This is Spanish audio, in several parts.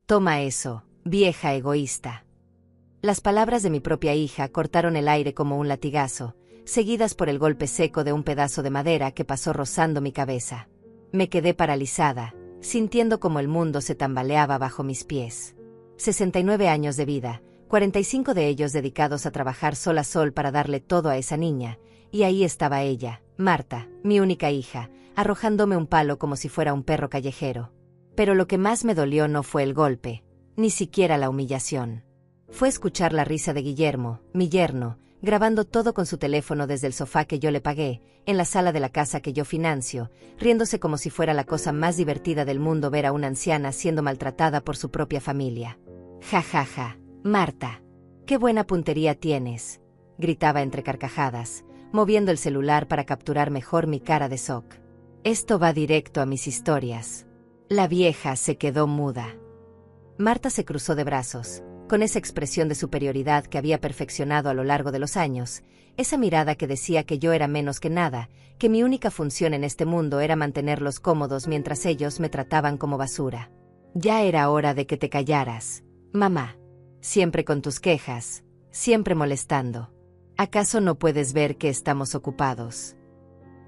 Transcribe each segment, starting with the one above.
Toma eso, vieja egoísta. Las palabras de mi propia hija cortaron el aire como un latigazo, seguidas por el golpe seco de un pedazo de madera que pasó rozando mi cabeza. Me quedé paralizada, sintiendo como el mundo se tambaleaba bajo mis pies. 69 años de vida, 45 de ellos dedicados a trabajar sol a sol para darle todo a esa niña, y ahí estaba ella, Marta, mi única hija, arrojándome un palo como si fuera un perro callejero. Pero lo que más me dolió no fue el golpe, ni siquiera la humillación. Fue escuchar la risa de Guillermo, mi yerno, grabando todo con su teléfono desde el sofá que yo le pagué, en la sala de la casa que yo financio, riéndose como si fuera la cosa más divertida del mundo ver a una anciana siendo maltratada por su propia familia. Ja, ja, ja, Marta, qué buena puntería tienes, gritaba entre carcajadas, moviendo el celular para capturar mejor mi cara de shock. Esto va directo a mis historias. La vieja se quedó muda. Marta se cruzó de brazos, con esa expresión de superioridad que había perfeccionado a lo largo de los años, esa mirada que decía que yo era menos que nada, que mi única función en este mundo era mantenerlos cómodos mientras ellos me trataban como basura. Ya era hora de que te callaras, mamá. Siempre con tus quejas, siempre molestando. ¿Acaso no puedes ver que estamos ocupados?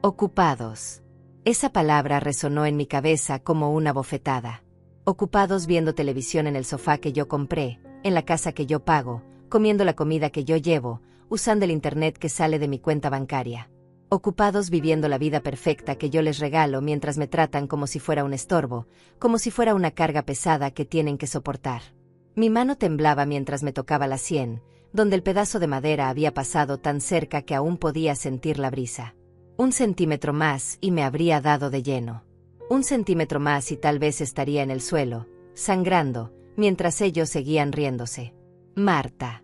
Ocupados. Esa palabra resonó en mi cabeza como una bofetada. Ocupados viendo televisión en el sofá que yo compré, en la casa que yo pago, comiendo la comida que yo llevo, usando el internet que sale de mi cuenta bancaria. Ocupados viviendo la vida perfecta que yo les regalo mientras me tratan como si fuera un estorbo, como si fuera una carga pesada que tienen que soportar. Mi mano temblaba mientras me tocaba la sien, donde el pedazo de madera había pasado tan cerca que aún podía sentir la brisa. 1 centímetro más y me habría dado de lleno. 1 centímetro más y tal vez estaría en el suelo, sangrando, mientras ellos seguían riéndose. Marta.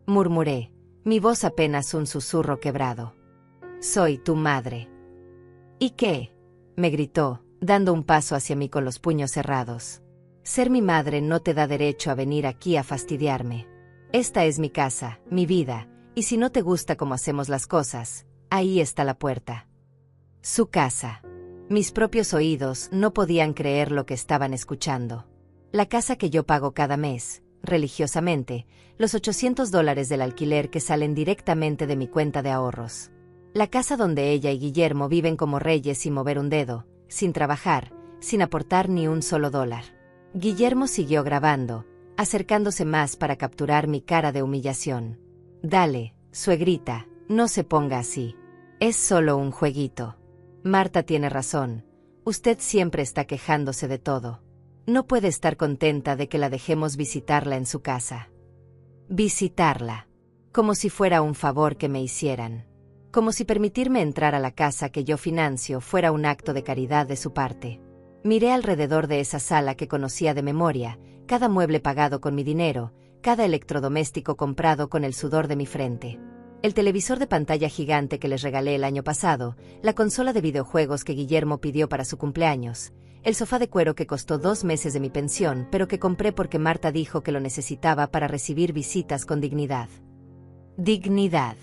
Murmuré, mi voz apenas un susurro quebrado. Soy tu madre. ¿Y qué? Me gritó, dando un paso hacia mí con los puños cerrados. Ser mi madre no te da derecho a venir aquí a fastidiarme. Esta es mi casa, mi vida, y si no te gusta cómo hacemos las cosas, ahí está la puerta. Su casa. Mis propios oídos no podían creer lo que estaban escuchando. La casa que yo pago cada mes, religiosamente, los $800 del alquiler que salen directamente de mi cuenta de ahorros. La casa donde ella y Guillermo viven como reyes sin mover un dedo, sin trabajar, sin aportar ni un solo dólar. Guillermo siguió grabando, acercándose más para capturar mi cara de humillación. Dale, suegrita, no se ponga así. Es solo un jueguito. Marta tiene razón, usted siempre está quejándose de todo. No puede estar contenta de que la dejemos visitarla en su casa. Visitarla. Como si fuera un favor que me hicieran. Como si permitirme entrar a la casa que yo financio fuera un acto de caridad de su parte. Miré alrededor de esa sala que conocía de memoria, cada mueble pagado con mi dinero, cada electrodoméstico comprado con el sudor de mi frente. El televisor de pantalla gigante que les regalé el año pasado, la consola de videojuegos que Guillermo pidió para su cumpleaños, el sofá de cuero que costó 2 meses de mi pensión pero que compré porque Marta dijo que lo necesitaba para recibir visitas con dignidad. Dignidad.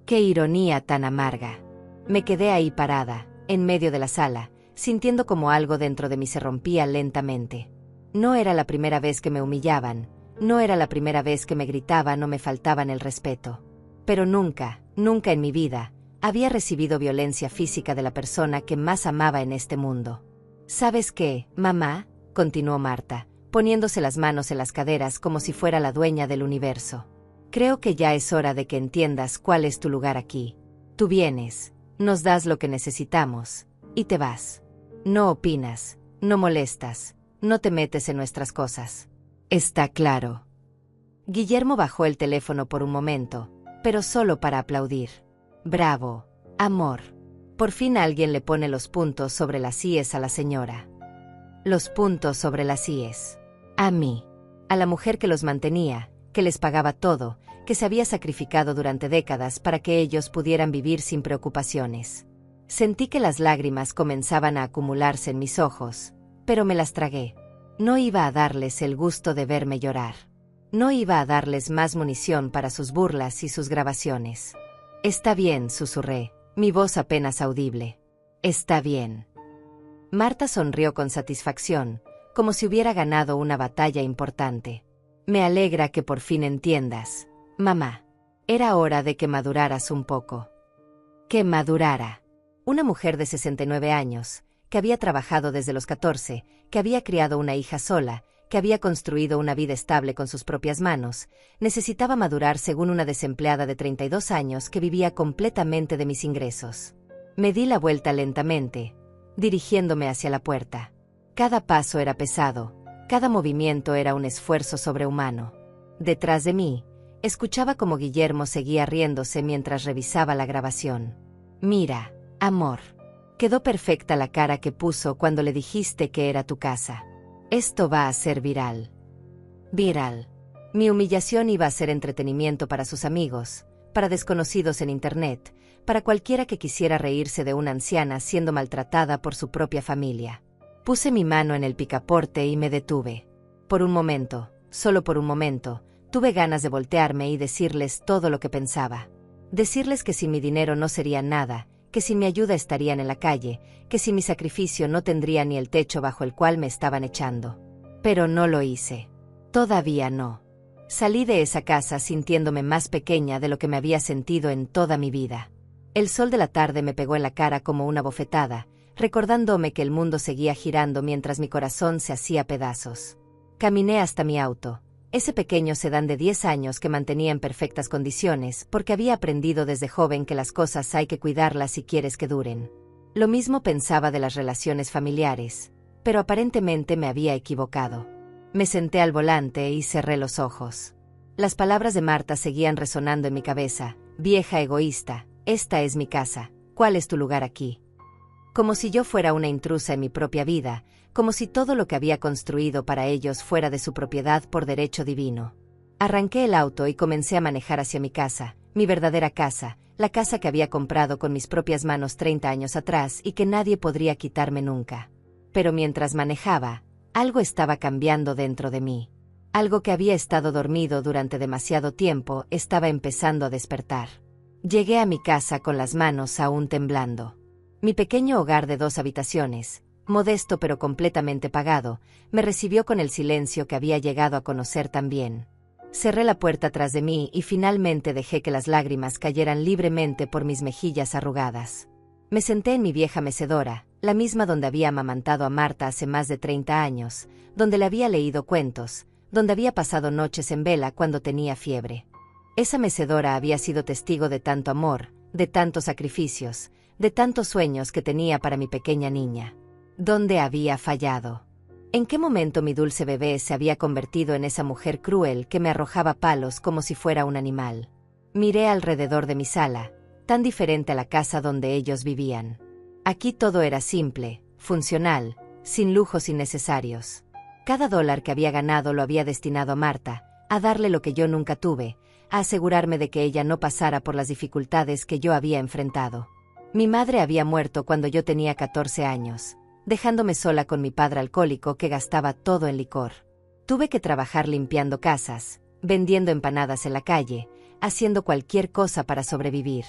¡Qué ironía tan amarga! Me quedé ahí parada, en medio de la sala, sintiendo como algo dentro de mí se rompía lentamente. No era la primera vez que me humillaban, no era la primera vez que me gritaban o me faltaban el respeto. Pero nunca, nunca en mi vida, había recibido violencia física de la persona que más amaba en este mundo. ¿Sabes qué, mamá?, continuó Marta, poniéndose las manos en las caderas como si fuera la dueña del universo. Creo que ya es hora de que entiendas cuál es tu lugar aquí. Tú vienes, nos das lo que necesitamos, y te vas. No opinas, no molestas, no te metes en nuestras cosas. Está claro. Guillermo bajó el teléfono por un momento, pero solo para aplaudir. Bravo, amor. Por fin alguien le pone los puntos sobre las íes a la señora. Los puntos sobre las íes. A mí. A la mujer que los mantenía, que les pagaba todo, que se había sacrificado durante décadas para que ellos pudieran vivir sin preocupaciones. Sentí que las lágrimas comenzaban a acumularse en mis ojos, pero me las tragué. No iba a darles el gusto de verme llorar. No iba a darles más munición para sus burlas y sus grabaciones. Está bien, susurré, mi voz apenas audible. Está bien. Marta sonrió con satisfacción, como si hubiera ganado una batalla importante. Me alegra que por fin entiendas, mamá. Era hora de que maduraras un poco. Que madurara. Una mujer de 69 años, que había trabajado desde los 14, que había criado una hija sola, que había construido una vida estable con sus propias manos, necesitaba madurar según una desempleada de 32 años que vivía completamente de mis ingresos. Me di la vuelta lentamente, dirigiéndome hacia la puerta. Cada paso era pesado, cada movimiento era un esfuerzo sobrehumano. Detrás de mí, escuchaba cómo Guillermo seguía riéndose mientras revisaba la grabación. Mira, amor. Quedó perfecta la cara que puso cuando le dijiste que era tu casa. Esto va a ser viral. Viral. Mi humillación iba a ser entretenimiento para sus amigos, para desconocidos en internet, para cualquiera que quisiera reírse de una anciana siendo maltratada por su propia familia. Puse mi mano en el picaporte y me detuve. Por un momento, solo por un momento, tuve ganas de voltearme y decirles todo lo que pensaba. Decirles que sin mi dinero no sería nada, que sin mi ayuda estarían en la calle, que sin mi sacrificio no tendría ni el techo bajo el cual me estaban echando. Pero no lo hice. Todavía no. Salí de esa casa sintiéndome más pequeña de lo que me había sentido en toda mi vida. El sol de la tarde me pegó en la cara como una bofetada, recordándome que el mundo seguía girando mientras mi corazón se hacía pedazos. Caminé hasta mi auto, ese pequeño sedán de 10 años que mantenía en perfectas condiciones porque había aprendido desde joven que las cosas hay que cuidarlas si quieres que duren. Lo mismo pensaba de las relaciones familiares, pero aparentemente me había equivocado. Me senté al volante y cerré los ojos. Las palabras de Marta seguían resonando en mi cabeza. Vieja egoísta, esta es mi casa, ¿cuál es tu lugar aquí? Como si yo fuera una intrusa en mi propia vida, como si todo lo que había construido para ellos fuera de su propiedad por derecho divino. Arranqué el auto y comencé a manejar hacia mi casa, mi verdadera casa, la casa que había comprado con mis propias manos 30 años atrás y que nadie podría quitarme nunca. Pero mientras manejaba, algo estaba cambiando dentro de mí. Algo que había estado dormido durante demasiado tiempo estaba empezando a despertar. Llegué a mi casa con las manos aún temblando. Mi pequeño hogar de 2 habitaciones, modesto pero completamente pagado, me recibió con el silencio que había llegado a conocer tan bien. Cerré la puerta tras de mí y finalmente dejé que las lágrimas cayeran libremente por mis mejillas arrugadas. Me senté en mi vieja mecedora, la misma donde había amamantado a Marta hace más de 30 años, donde le había leído cuentos, donde había pasado noches en vela cuando tenía fiebre. Esa mecedora había sido testigo de tanto amor, de tantos sacrificios, de tantos sueños que tenía para mi pequeña niña. ¿Dónde había fallado? ¿En qué momento mi dulce bebé se había convertido en esa mujer cruel que me arrojaba palos como si fuera un animal? Miré alrededor de mi sala, tan diferente a la casa donde ellos vivían. Aquí todo era simple, funcional, sin lujos innecesarios. Cada dólar que había ganado lo había destinado a Marta, a darle lo que yo nunca tuve, a asegurarme de que ella no pasara por las dificultades que yo había enfrentado. Mi madre había muerto cuando yo tenía 14 años, dejándome sola con mi padre alcohólico que gastaba todo en licor. Tuve que trabajar limpiando casas, vendiendo empanadas en la calle, haciendo cualquier cosa para sobrevivir.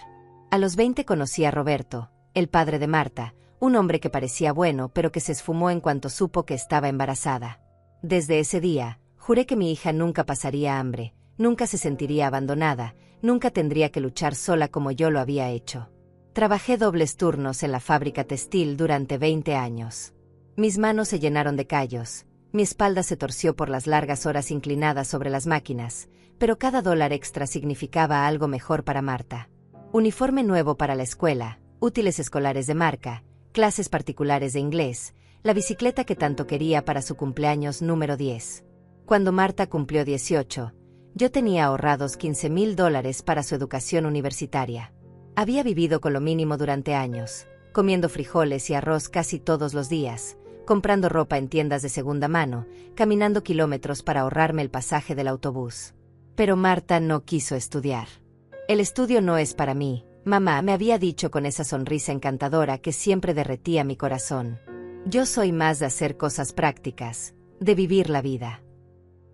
A los 20 conocí a Roberto, el padre de Marta, un hombre que parecía bueno pero que se esfumó en cuanto supo que estaba embarazada. Desde ese día, juré que mi hija nunca pasaría hambre, nunca se sentiría abandonada, nunca tendría que luchar sola como yo lo había hecho. Trabajé dobles turnos en la fábrica textil durante 20 años. Mis manos se llenaron de callos, mi espalda se torció por las largas horas inclinadas sobre las máquinas, pero cada dólar extra significaba algo mejor para Marta. Uniforme nuevo para la escuela, útiles escolares de marca, clases particulares de inglés, la bicicleta que tanto quería para su cumpleaños número 10. Cuando Marta cumplió 18, yo tenía ahorrados $15,000 para su educación universitaria. Había vivido con lo mínimo durante años, comiendo frijoles y arroz casi todos los días, comprando ropa en tiendas de segunda mano, caminando kilómetros para ahorrarme el pasaje del autobús. Pero Marta no quiso estudiar. El estudio no es para mí, mamá me había dicho con esa sonrisa encantadora que siempre derretía mi corazón. Yo soy más de hacer cosas prácticas, de vivir la vida.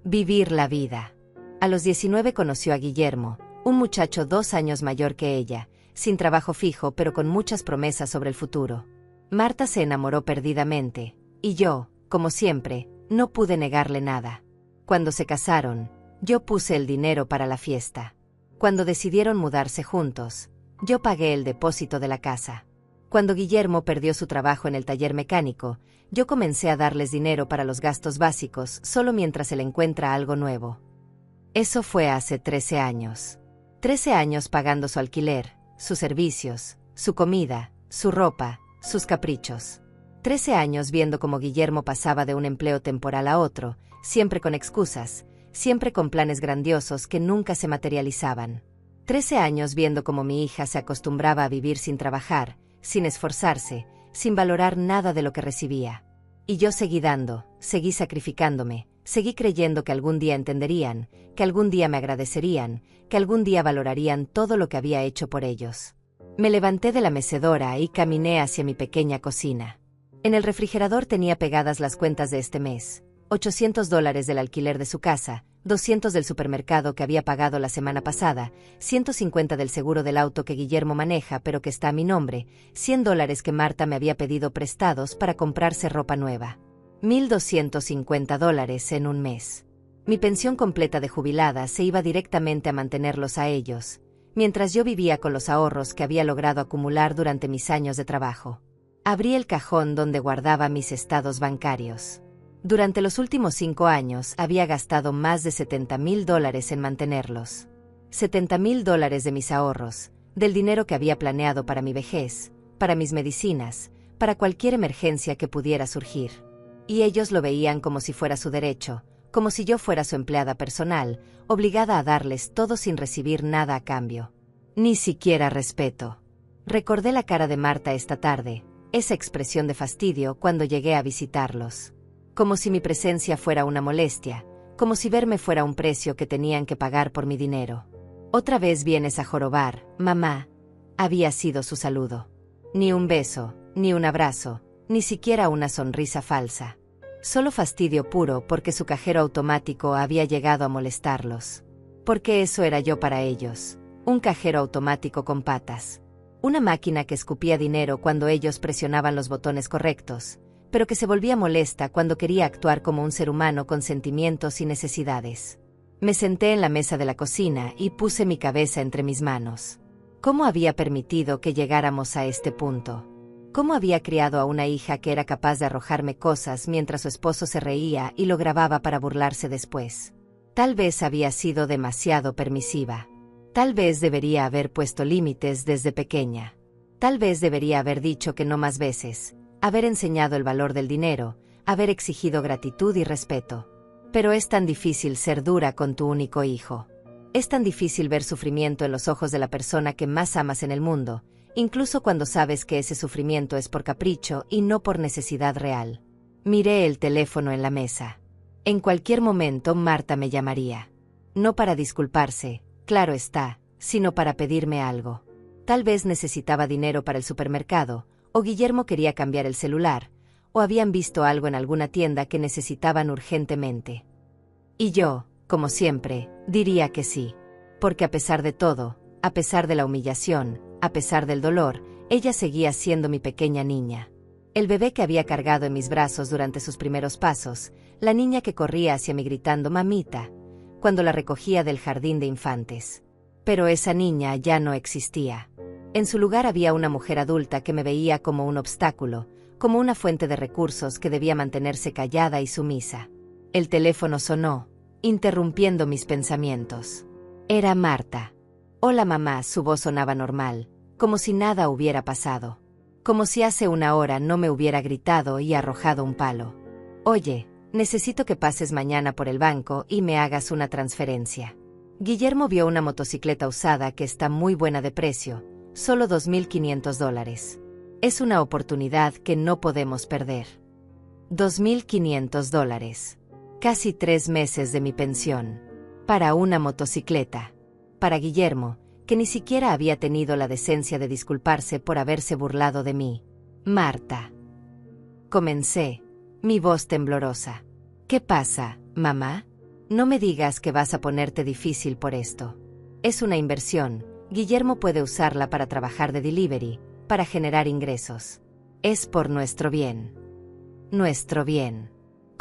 Vivir la vida. A los 19 conoció a Guillermo, un muchacho 2 años mayor que ella, sin trabajo fijo pero con muchas promesas sobre el futuro. Marta se enamoró perdidamente, y yo, como siempre, No pude negarle nada. Cuando se casaron, yo puse el dinero para la fiesta. Cuando decidieron mudarse juntos, yo pagué el depósito de la casa. Cuando Guillermo perdió su trabajo en el taller mecánico, yo comencé a darles dinero para los gastos básicos solo mientras él encuentra algo nuevo. Eso fue hace 13 años. 13 años pagando su alquiler, sus servicios, su comida, su ropa, sus caprichos. 13 años viendo cómo Guillermo pasaba de un empleo temporal a otro, siempre con excusas, siempre con planes grandiosos que nunca se materializaban. 13 años viendo cómo mi hija se acostumbraba a vivir sin trabajar, sin esforzarse, sin valorar nada de lo que recibía. Y yo seguí dando, seguí sacrificándome, seguí creyendo que algún día entenderían, que algún día me agradecerían, que algún día valorarían todo lo que había hecho por ellos. Me levanté de la mecedora y caminé hacia mi pequeña cocina. En el refrigerador tenía pegadas las cuentas de este mes: $800 del alquiler de su casa, 200 del supermercado que había pagado la semana pasada, 150 del seguro del auto que Guillermo maneja pero que está a mi nombre, $100 que Marta me había pedido prestados para comprarse ropa nueva. $1,250 en un mes. Mi pensión completa de jubilada se iba directamente a mantenerlos a ellos, mientras yo vivía con los ahorros que había logrado acumular durante mis años de trabajo. Abrí el cajón donde guardaba mis estados bancarios. Durante los últimos 5 años había gastado más de $70,000 en mantenerlos. $70,000 de mis ahorros, del dinero que había planeado para mi vejez, para mis medicinas, para cualquier emergencia que pudiera surgir. Y ellos lo veían como si fuera su derecho, como si yo fuera su empleada personal, obligada a darles todo sin recibir nada a cambio. Ni siquiera respeto. Recordé la cara de Marta esta tarde, esa expresión de fastidio cuando llegué a visitarlos. Como si mi presencia fuera una molestia, como si verme fuera un precio que tenían que pagar por mi dinero. «Otra vez vienes a jorobar, mamá», había sido su saludo. Ni un beso, ni un abrazo, ni siquiera una sonrisa falsa. Solo fastidio puro porque su cajero automático había llegado a molestarlos. Porque eso era yo para ellos, un cajero automático con patas. Una máquina que escupía dinero cuando ellos presionaban los botones correctos, pero que se volvía molesta cuando quería actuar como un ser humano con sentimientos y necesidades. Me senté en la mesa de la cocina y puse mi cabeza entre mis manos. ¿Cómo había permitido que llegáramos a este punto? ¿Cómo había criado a una hija que era capaz de arrojarme cosas mientras su esposo se reía y lo grababa para burlarse después? Tal vez había sido demasiado permisiva. Tal vez debería haber puesto límites desde pequeña. Tal vez debería haber dicho que no más veces, haber enseñado el valor del dinero, haber exigido gratitud y respeto. Pero es tan difícil ser dura con tu único hijo. Es tan difícil ver sufrimiento en los ojos de la persona que más amas en el mundo, incluso cuando sabes que ese sufrimiento es por capricho y no por necesidad real. Miré el teléfono en la mesa. En cualquier momento Marta me llamaría. No para disculparse, claro está, sino para pedirme algo. Tal vez necesitaba dinero para el supermercado, o Guillermo quería cambiar el celular, o habían visto algo en alguna tienda que necesitaban urgentemente. Y yo, como siempre, diría que sí. Porque a pesar de todo, a pesar de la humillación, a pesar del dolor, ella seguía siendo mi pequeña niña. El bebé que había cargado en mis brazos durante sus primeros pasos, la niña que corría hacia mí gritando «mamita», cuando la recogía del jardín de infantes. Pero esa niña ya no existía. En su lugar había una mujer adulta que me veía como un obstáculo, como una fuente de recursos que debía mantenerse callada y sumisa. El teléfono sonó, interrumpiendo mis pensamientos. Era Marta. «Hola mamá», su voz sonaba normal, como si nada hubiera pasado. Como si hace una hora no me hubiera gritado y arrojado un palo. «Oye, necesito que pases mañana por el banco y me hagas una transferencia. Guillermo vio una motocicleta usada que está muy buena de precio, solo $2,500. Es una oportunidad que no podemos perder». $2,500. Casi 3 meses de mi pensión. Para una motocicleta. Para Guillermo, que ni siquiera había tenido la decencia de disculparse por haberse burlado de mí. «Marta». Comencé, mi voz temblorosa. «¿Qué pasa, mamá? No me digas que vas a ponerte difícil por esto. Es una inversión, Guillermo puede usarla para trabajar de delivery, para generar ingresos. Es por nuestro bien». «Nuestro bien».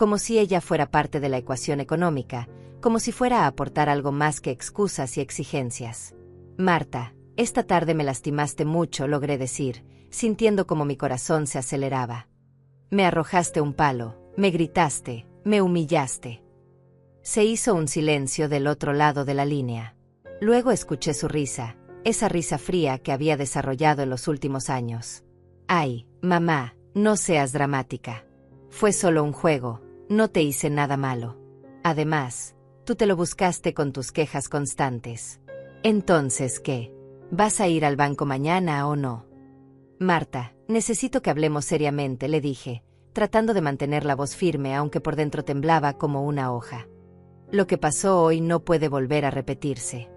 como si ella fuera parte de la ecuación económica, como si fuera a aportar algo más que excusas y exigencias. Marta, esta tarde me lastimaste mucho, logré decir, sintiendo como mi corazón se aceleraba. Me arrojaste un palo, me gritaste, me humillaste. Se hizo un silencio del otro lado de la línea. Luego escuché su risa, esa risa fría que había desarrollado en los últimos años. Ay, mamá, no seas dramática. Fue solo un juego, no te hice nada malo. Además, tú te lo buscaste con tus quejas constantes. Entonces, ¿qué? ¿Vas a ir al banco mañana o no? Marta, necesito que hablemos seriamente, le dije, tratando de mantener la voz firme aunque por dentro temblaba como una hoja. Lo que pasó hoy no puede volver a repetirse.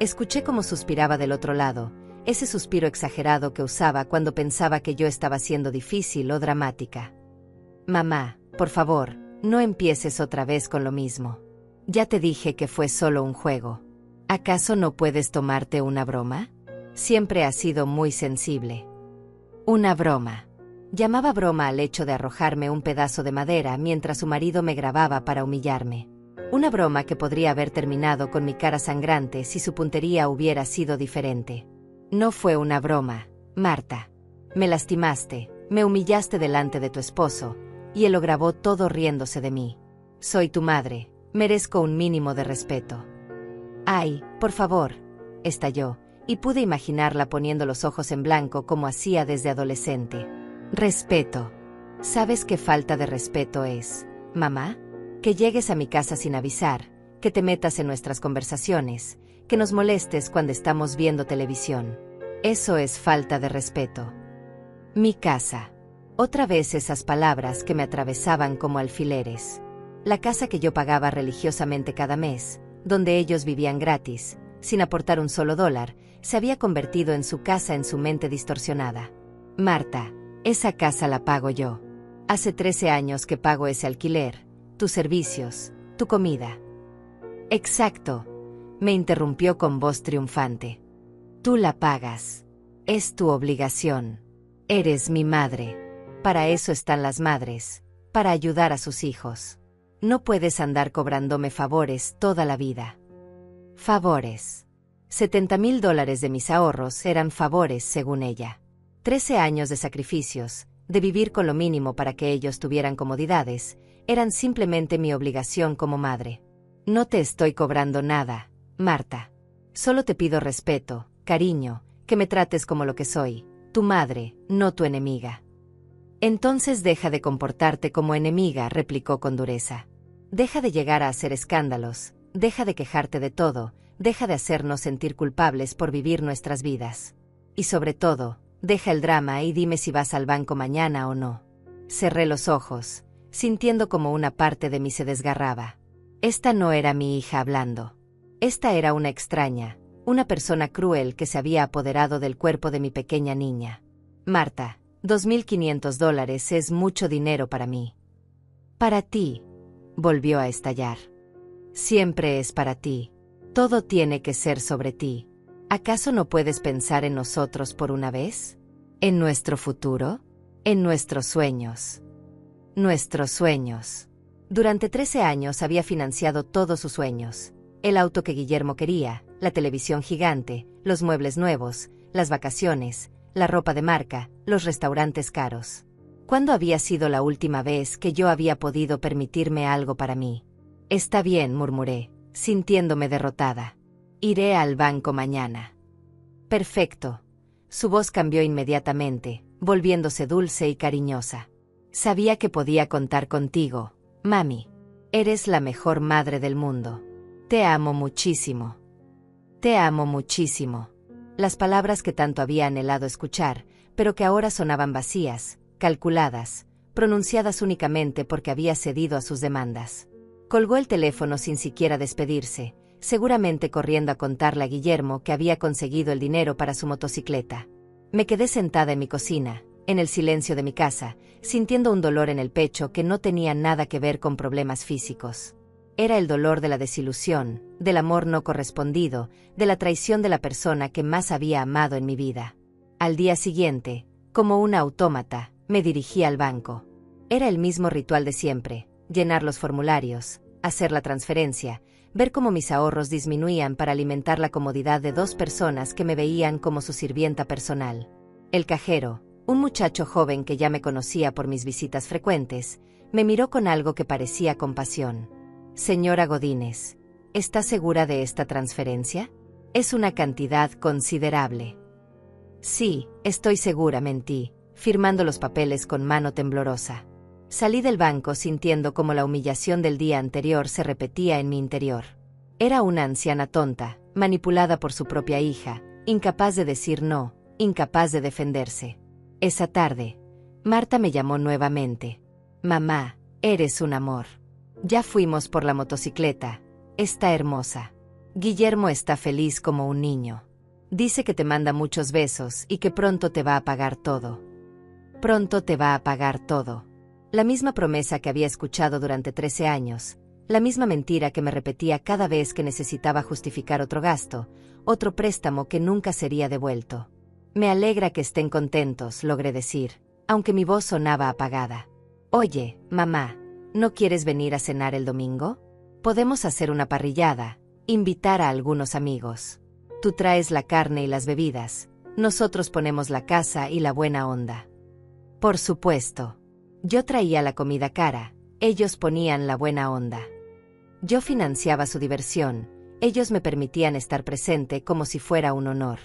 Escuché cómo suspiraba del otro lado, ese suspiro exagerado que usaba cuando pensaba que yo estaba siendo difícil o dramática. Mamá, por favor, no empieces otra vez con lo mismo. Ya te dije que fue solo un juego. ¿Acaso no puedes tomarte una broma? Siempre has sido muy sensible. Una broma. Llamaba broma al hecho de arrojarme un pedazo de madera mientras su marido me grababa para humillarme. Una broma que podría haber terminado con mi cara sangrante si su puntería hubiera sido diferente. No fue una broma, Marta. Me lastimaste, me humillaste delante de tu esposo, y él lo grabó todo riéndose de mí. Soy tu madre, merezco un mínimo de respeto. Ay, por favor, estalló, y pude imaginarla poniendo los ojos en blanco como hacía desde adolescente. Respeto. ¿Sabes qué falta de respeto es, mamá? Que llegues a mi casa sin avisar, que te metas en nuestras conversaciones, que nos molestes cuando estamos viendo televisión. Eso es falta de respeto. Mi casa. Otra vez esas palabras que me atravesaban como alfileres. La casa que yo pagaba religiosamente cada mes, donde ellos vivían gratis, sin aportar un solo dólar, se había convertido en su casa en su mente distorsionada. Marta, esa casa la pago yo. Hace 13 años que pago ese alquiler, tus servicios, tu comida. Exacto, me interrumpió con voz triunfante. Tú la pagas. Es tu obligación. Eres mi madre. Para eso están las madres, para ayudar a sus hijos. No puedes andar cobrándome favores toda la vida. Favores. $70,000 de mis ahorros eran favores según ella. 13 años de sacrificios, de vivir con lo mínimo para que ellos tuvieran comodidades, eran simplemente mi obligación como madre. No te estoy cobrando nada, Marta. Solo te pido respeto, cariño, que me trates como lo que soy, tu madre, no tu enemiga. Entonces deja de comportarte como enemiga, replicó con dureza. Deja de llegar a hacer escándalos, deja de quejarte de todo, deja de hacernos sentir culpables por vivir nuestras vidas. Y sobre todo, deja el drama y dime si vas al banco mañana o no. Cerré los ojos, sintiendo como una parte de mí se desgarraba. Esta no era mi hija hablando. Esta era una extraña, una persona cruel que se había apoderado del cuerpo de mi pequeña niña. Marta, $2,500 es mucho dinero para mí. Para ti, volvió a estallar. Siempre es para ti. Todo tiene que ser sobre ti. ¿Acaso no puedes pensar en nosotros por una vez? ¿En nuestro futuro? ¿En nuestros sueños? Nuestros sueños. Durante 13 años había financiado todos sus sueños. El auto que Guillermo quería, la televisión gigante, los muebles nuevos, las vacaciones, la ropa de marca, los restaurantes caros. ¿Cuándo había sido la última vez que yo había podido permitirme algo para mí? Está bien, murmuré, sintiéndome derrotada. Iré al banco mañana. Perfecto. Su voz cambió inmediatamente, volviéndose dulce y cariñosa. Sabía que podía contar contigo, mami. Eres la mejor madre del mundo. Te amo muchísimo. Te amo muchísimo. Las palabras que tanto había anhelado escuchar, pero que ahora sonaban vacías, calculadas, pronunciadas únicamente porque había cedido a sus demandas. Colgó el teléfono sin siquiera despedirse, seguramente corriendo a contarle a Guillermo que había conseguido el dinero para su motocicleta. Me quedé sentada en mi cocina, en el silencio de mi casa, sintiendo un dolor en el pecho que no tenía nada que ver con problemas físicos. Era el dolor de la desilusión, del amor no correspondido, de la traición de la persona que más había amado en mi vida. Al día siguiente, como una autómata, me dirigí al banco. Era el mismo ritual de siempre. llenar los formularios, hacer la transferencia, ver cómo mis ahorros disminuían para alimentar la comodidad de 2 personas que me veían como su sirvienta personal. El cajero, un muchacho joven que ya me conocía por mis visitas frecuentes, me miró con algo que parecía compasión. «Señora Godínez, ¿está segura de esta transferencia? Es una cantidad considerable». «Sí, estoy segura», mentí, firmando los papeles con mano temblorosa. Salí del banco sintiendo como la humillación del día anterior se repetía en mi interior. Era una anciana tonta, manipulada por su propia hija, incapaz de decir no, incapaz de defenderse. Esa tarde, Marta me llamó nuevamente. «Mamá, eres un amor. Ya fuimos por la motocicleta. Está hermosa. Guillermo está feliz como un niño. Dice que te manda muchos besos y que pronto te va a pagar todo». Pronto te va a pagar todo. La misma promesa que había escuchado durante 13 años, la misma mentira que me repetía cada vez que necesitaba justificar otro gasto, otro préstamo que nunca sería devuelto. «Me alegra que estén contentos», logré decir, aunque mi voz sonaba apagada. «Oye, mamá, ¿no quieres venir a cenar el domingo? Podemos hacer una parrillada, invitar a algunos amigos. Tú traes la carne y las bebidas, nosotros ponemos la casa y la buena onda». Por supuesto. Yo traía la comida cara, ellos ponían la buena onda. Yo financiaba su diversión, ellos me permitían estar presente como si fuera un honor.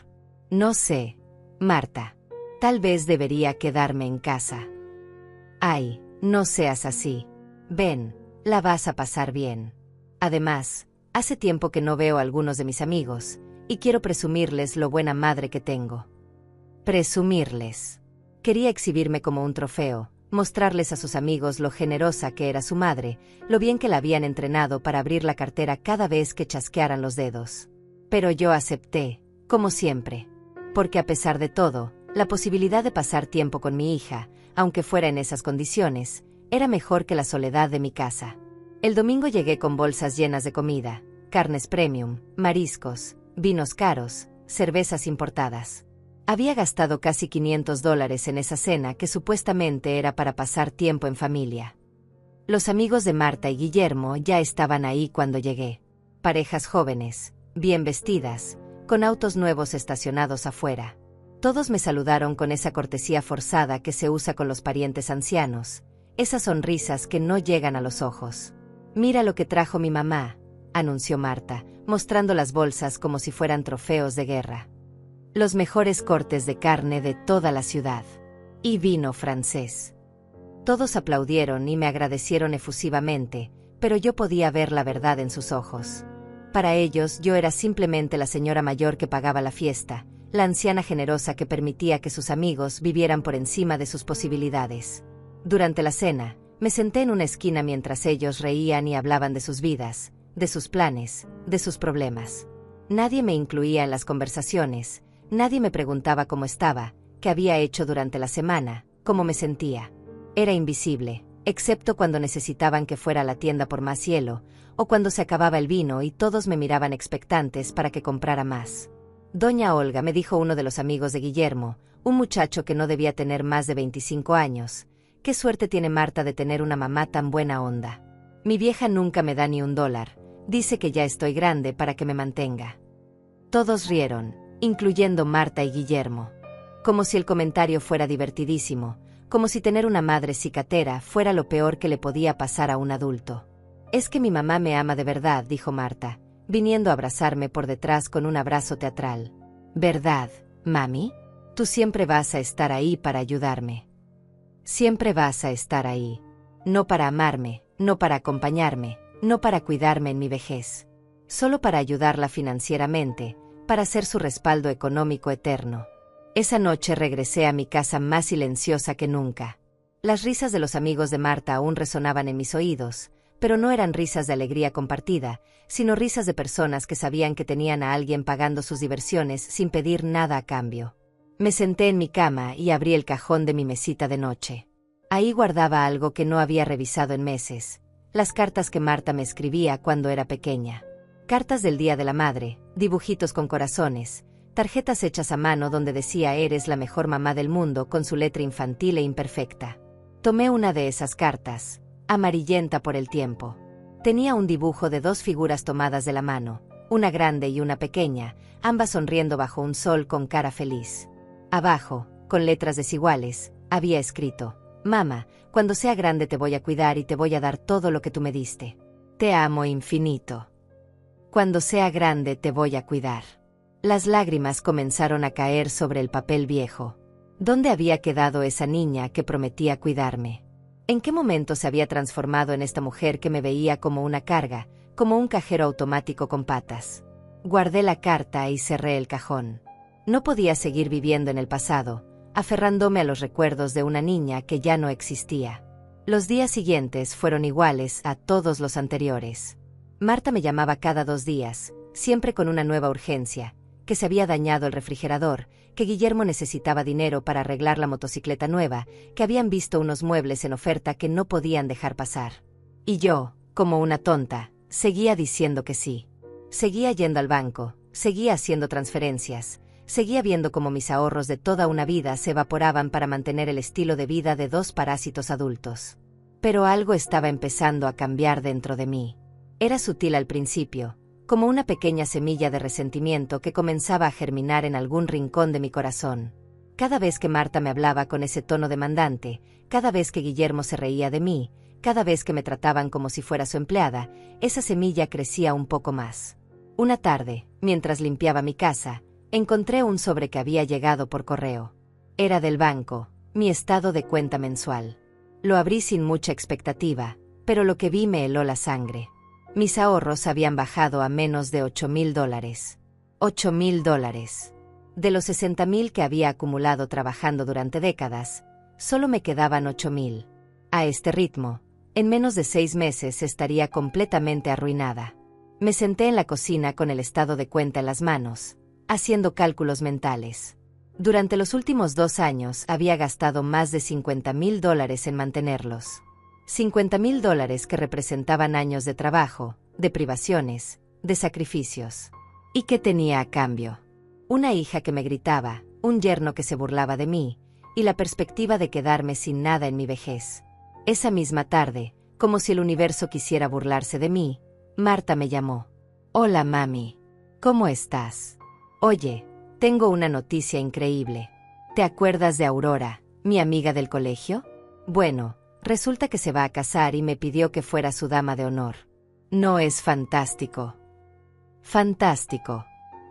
«No sé, Marta. Tal vez debería quedarme en casa». «Ay, no seas así. Ven, la vas a pasar bien. Además, hace tiempo que no veo a algunos de mis amigos, y quiero presumirles lo buena madre que tengo». Presumirles. Quería exhibirme como un trofeo, mostrarles a sus amigos lo generosa que era su madre, lo bien que la habían entrenado para abrir la cartera cada vez que chasquearan los dedos. Pero yo acepté, como siempre. Porque a pesar de todo, la posibilidad de pasar tiempo con mi hija, aunque fuera en esas condiciones, era mejor que la soledad de mi casa. El domingo llegué con bolsas llenas de comida, carnes premium, mariscos, vinos caros, cervezas importadas. Había gastado casi $500 en esa cena que supuestamente era para pasar tiempo en familia. Los amigos de Marta y Guillermo ya estaban ahí cuando llegué. Parejas jóvenes, bien vestidas, con autos nuevos estacionados afuera. Todos me saludaron con esa cortesía forzada que se usa con los parientes ancianos, esas sonrisas que no llegan a los ojos. «Mira lo que trajo mi mamá», anunció Marta, mostrando las bolsas como si fueran trofeos de guerra. Los mejores cortes de carne de toda la ciudad. Y vino francés. Todos aplaudieron y me agradecieron efusivamente, pero yo podía ver la verdad en sus ojos. Para ellos yo era simplemente la señora mayor que pagaba la fiesta, la anciana generosa que permitía que sus amigos vivieran por encima de sus posibilidades. Durante la cena, me senté en una esquina mientras ellos reían y hablaban de sus vidas, de sus planes, de sus problemas. Nadie me incluía en las conversaciones. Nadie me preguntaba cómo estaba, qué había hecho durante la semana, cómo me sentía. Era invisible, excepto cuando necesitaban que fuera a la tienda por más hielo, o cuando se acababa el vino y todos me miraban expectantes para que comprara más. «Doña Olga», me dijo uno de los amigos de Guillermo, un muchacho que no debía tener más de 25 años, «qué suerte tiene Marta de tener una mamá tan buena onda. Mi vieja nunca me da ni $1, dice que ya estoy grande para que me mantenga». Todos rieron, incluyendo Marta y Guillermo. Como si el comentario fuera divertidísimo, como si tener una madre cicatera fuera lo peor que le podía pasar a un adulto. «Es que mi mamá me ama de verdad», dijo Marta, viniendo a abrazarme por detrás con un abrazo teatral. «¿Verdad, mami? Tú siempre vas a estar ahí para ayudarme. Siempre vas a estar ahí. No para amarme, no para acompañarme, no para cuidarme en mi vejez. Solo para ayudarla financieramente, para ser su respaldo económico eterno». Esa noche regresé a mi casa más silenciosa que nunca. Las risas de los amigos de Marta aún resonaban en mis oídos, pero no eran risas de alegría compartida, sino risas de personas que sabían que tenían a alguien pagando sus diversiones sin pedir nada a cambio. Me senté en mi cama y abrí el cajón de mi mesita de noche. Ahí guardaba algo que no había revisado en meses, las cartas que Marta me escribía cuando era pequeña. Cartas del Día de la Madre, dibujitos con corazones, tarjetas hechas a mano donde decía «Eres la mejor mamá del mundo» con su letra infantil e imperfecta. Tomé una de esas cartas, amarillenta por el tiempo. Tenía un dibujo de dos figuras tomadas de la mano, una grande y una pequeña, ambas sonriendo bajo un sol con cara feliz. Abajo, con letras desiguales, había escrito: Mamá, cuando sea grande te voy a cuidar y te voy a dar todo lo que tú me diste. Te amo infinito. Cuando sea grande te voy a cuidar. Las lágrimas comenzaron a caer sobre el papel viejo. ¿Dónde había quedado esa niña que prometía cuidarme? ¿En qué momento se había transformado en esta mujer que me veía como una carga, como un cajero automático con patas? Guardé la carta y cerré el cajón. No podía seguir viviendo en el pasado, aferrándome a los recuerdos de una niña que ya no existía. Los días siguientes fueron iguales a todos los anteriores. Marta me llamaba cada 2 días, siempre con una nueva urgencia, que se había dañado el refrigerador, que Guillermo necesitaba dinero para arreglar la motocicleta nueva, que habían visto unos muebles en oferta que no podían dejar pasar. Y yo, como una tonta, seguía diciendo que sí. Seguía yendo al banco, seguía haciendo transferencias, seguía viendo cómo mis ahorros de toda una vida se evaporaban para mantener el estilo de vida de 2 parásitos adultos. Pero algo estaba empezando a cambiar dentro de mí. Era sutil al principio, como una pequeña semilla de resentimiento que comenzaba a germinar en algún rincón de mi corazón. Cada vez que Marta me hablaba con ese tono demandante, cada vez que Guillermo se reía de mí, cada vez que me trataban como si fuera su empleada, esa semilla crecía un poco más. Una tarde, mientras limpiaba mi casa, encontré un sobre que había llegado por correo. Era del banco, mi estado de cuenta mensual. Lo abrí sin mucha expectativa, pero lo que vi me heló la sangre. Mis ahorros habían bajado a menos de $8,000. $8,000. De los 60,000 que había acumulado trabajando durante décadas, solo me quedaban 8,000. A este ritmo, en menos de 6 meses estaría completamente arruinada. Me senté en la cocina con el estado de cuenta en las manos, haciendo cálculos mentales. Durante los últimos 2 años había gastado más de $50,000 en mantenerlos. $50,000 que representaban años de trabajo, de privaciones, de sacrificios. ¿Y qué tenía a cambio? Una hija que me gritaba, un yerno que se burlaba de mí, y la perspectiva de quedarme sin nada en mi vejez. Esa misma tarde, como si el universo quisiera burlarse de mí, Marta me llamó. Hola mami. ¿Cómo estás? Oye, tengo una noticia increíble. ¿Te acuerdas de Aurora, mi amiga del colegio? Bueno, resulta que se va a casar y me pidió que fuera su dama de honor. ¿No es fantástico? Fantástico.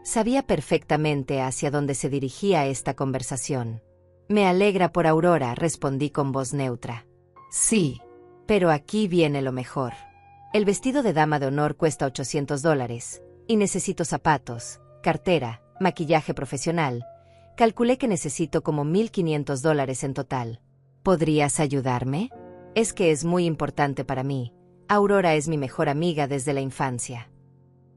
Sabía perfectamente hacia dónde se dirigía esta conversación. Me alegra por Aurora, respondí con voz neutra. Sí, pero aquí viene lo mejor. El vestido de dama de honor cuesta $800, y necesito zapatos, cartera, maquillaje profesional. Calculé que necesito como $1,500 en total. ¿Podrías ayudarme? Es que es muy importante para mí. Aurora es mi mejor amiga desde la infancia.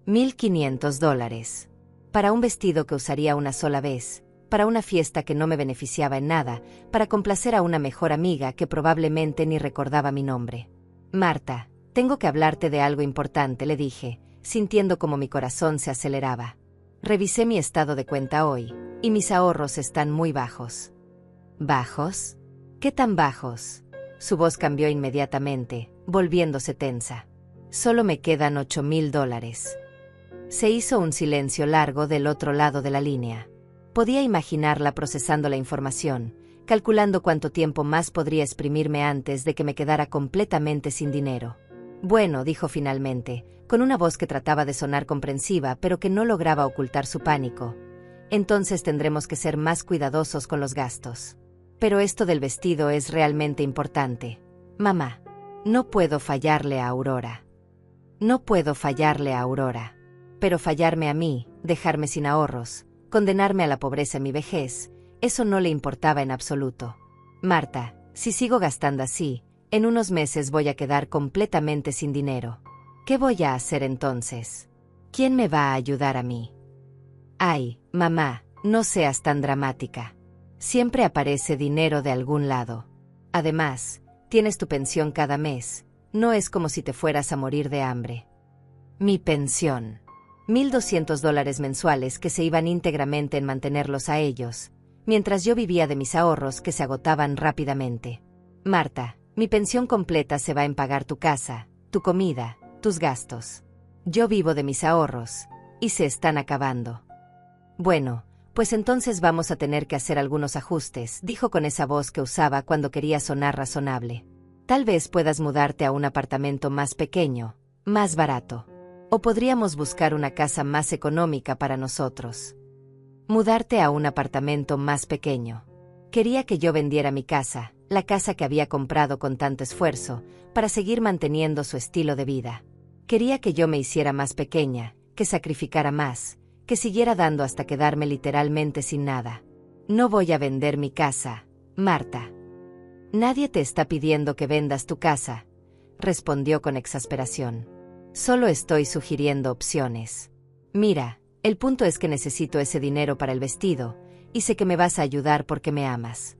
$1,500. Para un vestido que usaría una sola vez, para una fiesta que no me beneficiaba en nada, para complacer a una mejor amiga que probablemente ni recordaba mi nombre. Marta, tengo que hablarte de algo importante, le dije, sintiendo como mi corazón se aceleraba. Revisé mi estado de cuenta hoy, y mis ahorros están muy bajos. ¿Bajos? ¿Qué tan bajos? Su voz cambió inmediatamente, volviéndose tensa. Solo me quedan $8,000. Se hizo un silencio largo del otro lado de la línea. Podía imaginarla procesando la información, calculando cuánto tiempo más podría exprimirme antes de que me quedara completamente sin dinero. Bueno, dijo finalmente, con una voz que trataba de sonar comprensiva pero que no lograba ocultar su pánico. Entonces tendremos que ser más cuidadosos con los gastos. Pero esto del vestido es realmente importante. Mamá, no puedo fallarle a Aurora. No puedo fallarle a Aurora. Pero fallarme a mí, dejarme sin ahorros, condenarme a la pobreza en mi vejez, eso no le importaba en absoluto. Marta, si sigo gastando así, en unos meses voy a quedar completamente sin dinero. ¿Qué voy a hacer entonces? ¿Quién me va a ayudar a mí? Ay, mamá, no seas tan dramática. Siempre aparece dinero de algún lado. Además, tienes tu pensión cada mes, no es como si te fueras a morir de hambre. Mi pensión. $1,200 mensuales que se iban íntegramente en mantenerlos a ellos, mientras yo vivía de mis ahorros que se agotaban rápidamente. Marta, Mi pensión completa se va en pagar tu casa, tu comida, tus gastos. Yo vivo de mis ahorros, y se están acabando. Bueno, pues entonces vamos a tener que hacer algunos ajustes, dijo con esa voz que usaba cuando quería sonar razonable. Tal vez puedas mudarte a un apartamento más pequeño, más barato. O podríamos buscar una casa más económica para nosotros. Mudarte a un apartamento más pequeño. Quería que yo vendiera mi casa, la casa que había comprado con tanto esfuerzo, para seguir manteniendo su estilo de vida. Quería que yo me hiciera más pequeña, que sacrificara más, que siguiera dando hasta quedarme literalmente sin nada. No voy a vender mi casa, Marta. Nadie te está pidiendo que vendas tu casa, respondió con exasperación. Solo estoy sugiriendo opciones. Mira, el punto es que necesito ese dinero para el vestido, y sé que me vas a ayudar porque me amas.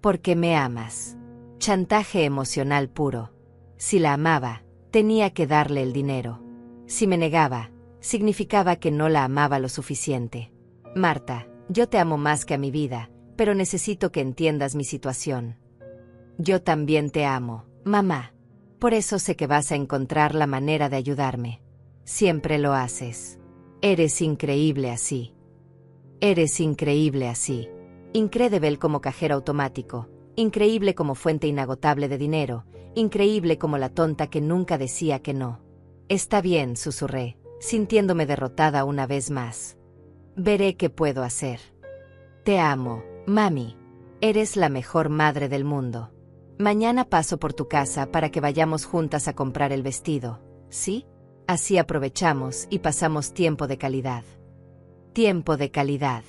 Porque me amas. Chantaje emocional puro. Si la amaba, tenía que darle el dinero. Si me negaba, significaba que no la amaba lo suficiente. Marta, yo te amo más que a mi vida, pero necesito que entiendas mi situación. Yo también te amo, mamá. Por eso sé que vas a encontrar la manera de ayudarme. Siempre lo haces. Eres increíble así. Eres increíble así. Incredible como cajero automático, increíble como fuente inagotable de dinero, increíble como la tonta que nunca decía que no. Está bien, susurré, sintiéndome derrotada una vez más. Veré qué puedo hacer. Te amo, mami. Eres la mejor madre del mundo. Mañana paso por tu casa para que vayamos juntas a comprar el vestido, ¿sí? Así aprovechamos y pasamos tiempo de calidad. Tiempo de calidad.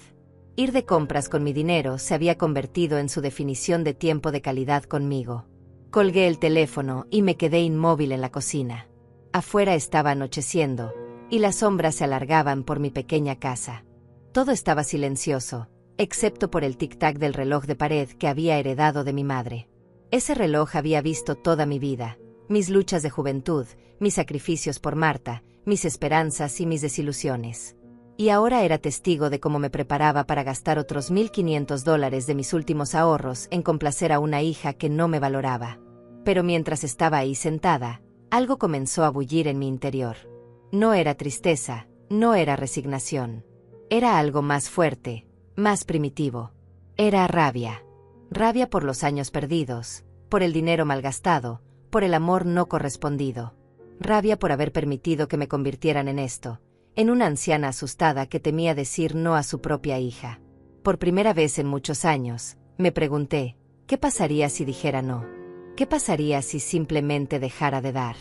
Ir de compras con mi dinero se había convertido en su definición de tiempo de calidad conmigo. Colgué el teléfono y me quedé inmóvil en la cocina. Afuera estaba anocheciendo, y las sombras se alargaban por mi pequeña casa. Todo estaba silencioso, excepto por el tic-tac del reloj de pared que había heredado de mi madre. Ese reloj había visto toda mi vida, mis luchas de juventud, mis sacrificios por Marta, mis esperanzas y mis desilusiones. Y ahora era testigo de cómo me preparaba para gastar otros $1,500 de mis últimos ahorros en complacer a una hija que no me valoraba. Pero mientras estaba ahí sentada, algo comenzó a bullir en mi interior. No era tristeza, no era resignación. Era algo más fuerte, más primitivo. Era rabia. Rabia por los años perdidos, por el dinero malgastado, por el amor no correspondido. Rabia por haber permitido que me convirtieran en esto, en una anciana asustada que temía decir no a su propia hija. Por primera vez en muchos años, me pregunté, ¿qué pasaría si dijera no? ¿Qué pasaría si simplemente dejara de dar?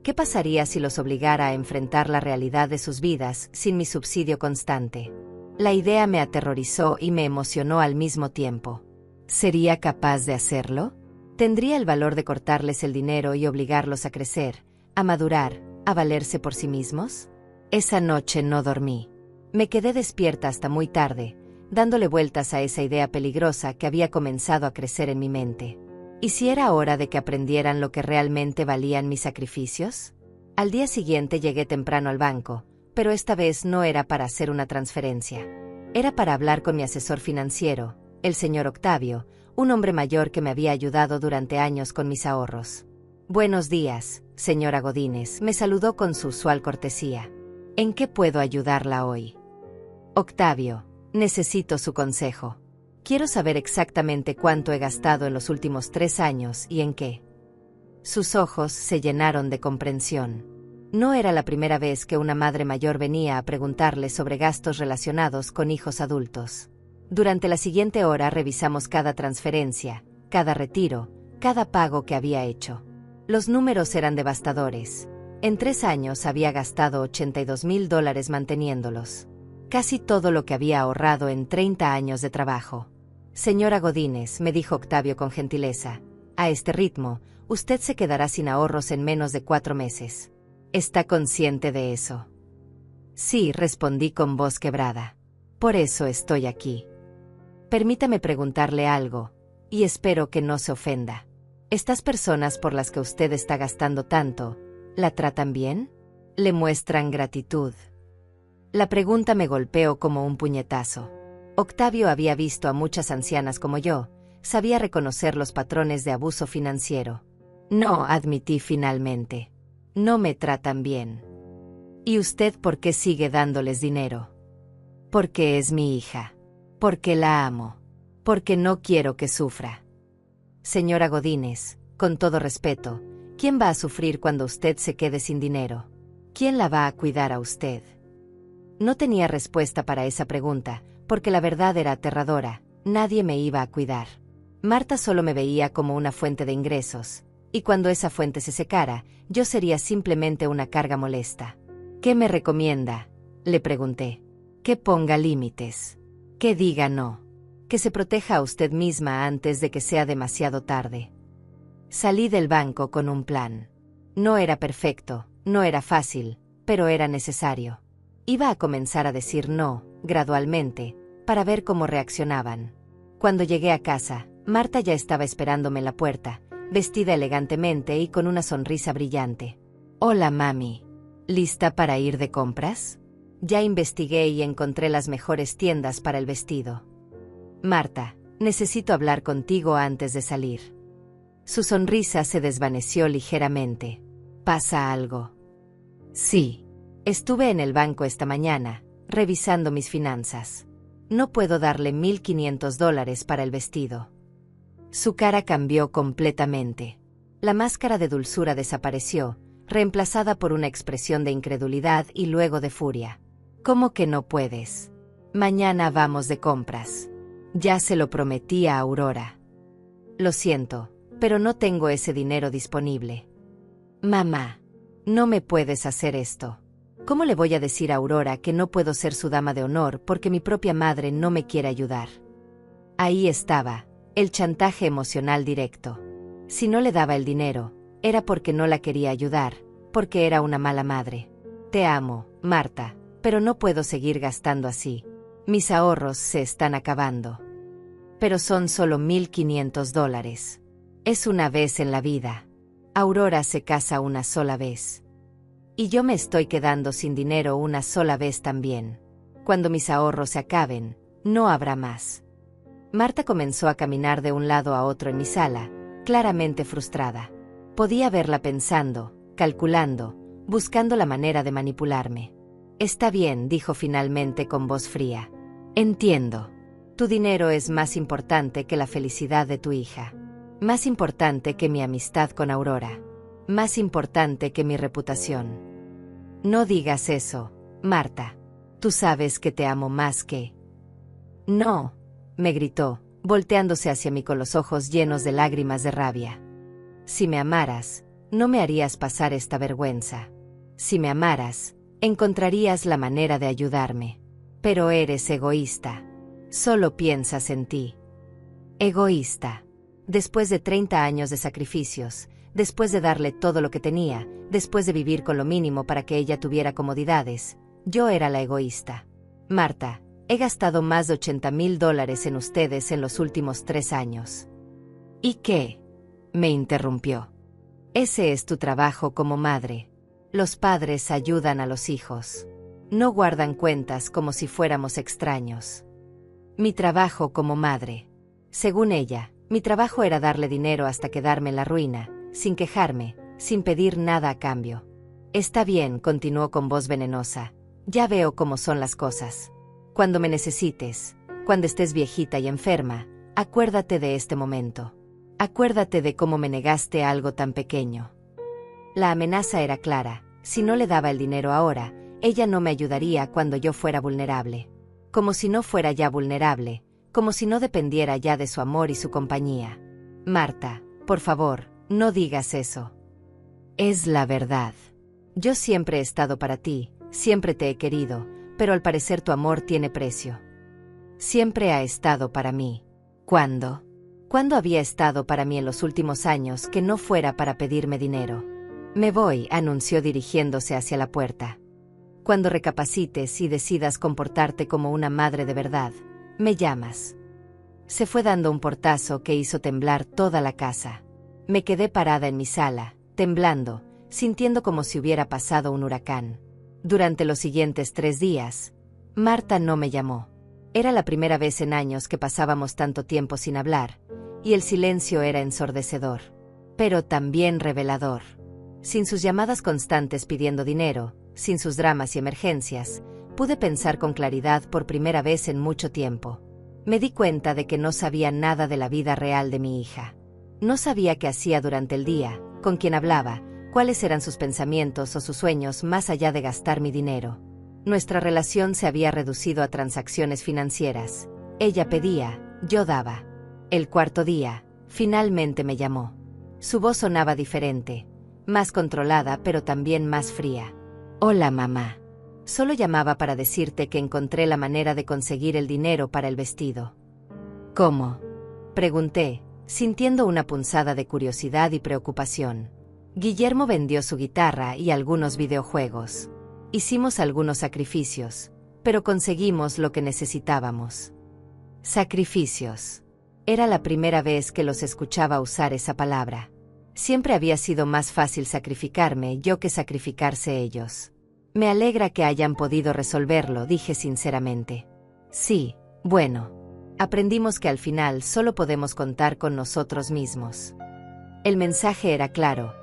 ¿Qué pasaría si los obligara a enfrentar la realidad de sus vidas sin mi subsidio constante? La idea me aterrorizó y me emocionó al mismo tiempo. ¿Sería capaz de hacerlo? ¿Tendría el valor de cortarles el dinero y obligarlos a crecer, a madurar, a valerse por sí mismos? Esa noche no dormí. Me quedé despierta hasta muy tarde, dándole vueltas a esa idea peligrosa que había comenzado a crecer en mi mente. ¿Y si era hora de que aprendieran lo que realmente valían mis sacrificios? Al día siguiente llegué temprano al banco, pero esta vez no era para hacer una transferencia. Era para hablar con mi asesor financiero, el señor Octavio, un hombre mayor que me había ayudado durante años con mis ahorros. Buenos días, señora Godínez, me saludó con su usual cortesía. ¿En qué puedo ayudarla hoy? Octavio, necesito su consejo. Quiero saber exactamente cuánto he gastado en los últimos 3 años y en qué. Sus ojos se llenaron de comprensión. No era la primera vez que una madre mayor venía a preguntarle sobre gastos relacionados con hijos adultos. Durante la siguiente hora revisamos cada transferencia, cada retiro, cada pago que había hecho. Los números eran devastadores. En 3 años había gastado $82,000 manteniéndolos. Casi todo lo que había ahorrado en 30 años de trabajo. Señora Godínez, me dijo Octavio con gentileza, a este ritmo, usted se quedará sin ahorros en menos de 4 meses. ¿Está consciente de eso? Sí, respondí con voz quebrada. Por eso estoy aquí. Permítame preguntarle algo, y espero que no se ofenda. ¿Estas personas por las que usted está gastando tanto, la tratan bien? ¿Le muestran gratitud? La pregunta me golpeó como un puñetazo. Octavio había visto a muchas ancianas como yo, Sabía reconocer los patrones de abuso financiero. No, admití finalmente. No me tratan bien. ¿Y usted por qué sigue dándoles dinero? Porque es mi hija. Porque la amo. Porque no quiero que sufra. Señora Godínez, con todo respeto, ¿quién va a sufrir cuando usted se quede sin dinero? ¿Quién la va a cuidar a usted? No tenía respuesta para esa pregunta, porque la verdad era aterradora. Nadie me iba a cuidar. Marta solo me veía como una fuente de ingresos, y cuando esa fuente se secara, yo sería simplemente una carga molesta. ¿Qué me recomienda?, le pregunté. Que ponga límites. Que diga no. Que se proteja a usted misma antes de que sea demasiado tarde. Salí del banco con un plan. No era perfecto, no era fácil, pero era necesario. Iba a comenzar a decir no, gradualmente, para ver cómo reaccionaban. Cuando llegué a casa, Marta ya estaba esperándome en la puerta, vestida elegantemente y con una sonrisa brillante. Hola, mami. ¿Lista para ir de compras? Ya investigué y encontré las mejores tiendas para el vestido. Marta, necesito hablar contigo antes de salir. Su sonrisa se desvaneció ligeramente. ¿Pasa algo? Sí. Estuve en el banco esta mañana, revisando mis finanzas. No puedo darle $1,500 para el vestido. Su cara cambió completamente. La máscara de dulzura desapareció, reemplazada por una expresión de incredulidad y luego de furia. ¿Cómo que no puedes? Mañana vamos de compras. Ya se lo prometí a Aurora. Lo siento, pero no tengo ese dinero disponible. Mamá, no me puedes hacer esto. ¿Cómo le voy a decir a Aurora que no puedo ser su dama de honor porque mi propia madre no me quiere ayudar? Ahí estaba, el chantaje emocional directo. Si no le daba el dinero, era porque no la quería ayudar, porque era una mala madre. Te amo, Marta, pero no puedo seguir gastando así. Mis ahorros se están acabando. Pero son solo $1,500. Es una vez en la vida. Aurora se casa una sola vez. Y yo me estoy quedando sin dinero una sola vez también. Cuando mis ahorros se acaben, no habrá más. Marta comenzó a caminar de un lado a otro en mi sala, claramente frustrada. Podía verla pensando, calculando, buscando la manera de manipularme. Está bien, dijo finalmente con voz fría. Entiendo. Tu dinero es más importante que la felicidad de tu hija. Más importante que mi amistad con Aurora. Más importante que mi reputación. No digas eso, Marta. Tú sabes que te amo más que... No, me gritó, volteándose hacia mí con los ojos llenos de lágrimas de rabia. Si me amaras, no me harías pasar esta vergüenza. Si me amaras, encontrarías la manera de ayudarme. Pero eres egoísta. Solo piensas en ti. Egoísta. Después de 30 años de sacrificios, después de darle todo lo que tenía, después de vivir con lo mínimo para que ella tuviera comodidades, yo era la egoísta. Marta, he gastado más de $80,000 en ustedes en los últimos 3 años. ¿Y qué? Me interrumpió. Ese es tu trabajo como madre. Los padres ayudan a los hijos. No guardan cuentas como si fuéramos extraños. Mi trabajo como madre. Según ella, mi trabajo era darle dinero hasta quedarme en la ruina, sin quejarme, sin pedir nada a cambio. Está bien, continuó con voz venenosa. Ya veo cómo son las cosas. Cuando me necesites, cuando estés viejita y enferma, acuérdate de este momento. Acuérdate de cómo me negaste algo tan pequeño. La amenaza era clara. Si no le daba el dinero ahora, ella no me ayudaría cuando yo fuera vulnerable. Como si no fuera ya vulnerable, como si no dependiera ya de su amor y su compañía. Marta, por favor, no digas eso. Es la verdad. Yo siempre he estado para ti, siempre te he querido, pero al parecer tu amor tiene precio. Siempre ha estado para mí. ¿Cuándo? ¿Cuándo había estado para mí en los últimos años que no fuera para pedirme dinero? Me voy, anunció dirigiéndose hacia la puerta. Cuando recapacites y decidas comportarte como una madre de verdad, me llamas. Se fue dando un portazo que hizo temblar toda la casa. Me quedé parada en mi sala, temblando, sintiendo como si hubiera pasado un huracán. Durante los siguientes 3 días, Marta no me llamó. Era la primera vez en años que pasábamos tanto tiempo sin hablar, y el silencio era ensordecedor, pero también revelador. Sin sus llamadas constantes pidiendo dinero, sin sus dramas y emergencias, pude pensar con claridad por primera vez en mucho tiempo. Me di cuenta de que no sabía nada de la vida real de mi hija. No sabía qué hacía durante el día, con quién hablaba, cuáles eran sus pensamientos o sus sueños más allá de gastar mi dinero. Nuestra relación se había reducido a transacciones financieras. Ella pedía, yo daba. El cuarto día, finalmente me llamó. Su voz sonaba diferente, más controlada pero también más fría. Hola, mamá. Solo llamaba para decirte que encontré la manera de conseguir el dinero para el vestido. ¿Cómo? Pregunté, sintiendo una punzada de curiosidad y preocupación. Guillermo vendió su guitarra y algunos videojuegos. Hicimos algunos sacrificios, pero conseguimos lo que necesitábamos. Sacrificios. Era la primera vez que los escuchaba usar esa palabra. Siempre había sido más fácil sacrificarme yo que sacrificarse ellos. Me alegra que hayan podido resolverlo, dije sinceramente. Sí, bueno. Aprendimos que al final solo podemos contar con nosotros mismos. El mensaje era claro.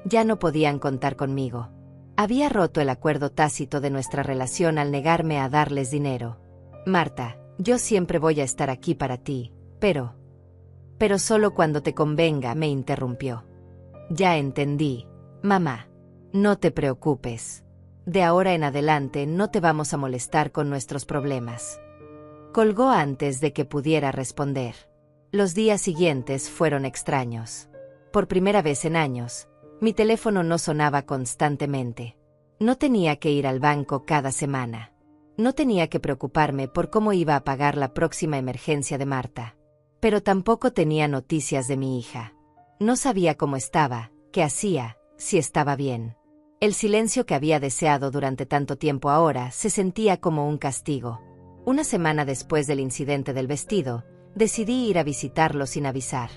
Ya no podían contar conmigo. Había roto el acuerdo tácito de nuestra relación al negarme a darles dinero. Marta, yo siempre voy a estar aquí para ti, pero solo cuando te convenga, me interrumpió. Ya entendí, mamá. No te preocupes. De ahora en adelante no te vamos a molestar con nuestros problemas. Colgó antes de que pudiera responder. Los días siguientes fueron extraños. Por primera vez en años, mi teléfono no sonaba constantemente. No tenía que ir al banco cada semana. No tenía que preocuparme por cómo iba a pagar la próxima emergencia de Marta. Pero tampoco tenía noticias de mi hija. No sabía cómo estaba, qué hacía, si estaba bien. El silencio que había deseado durante tanto tiempo ahora se sentía como un castigo. Una semana después del incidente del vestido, decidí ir a visitarlo sin avisar.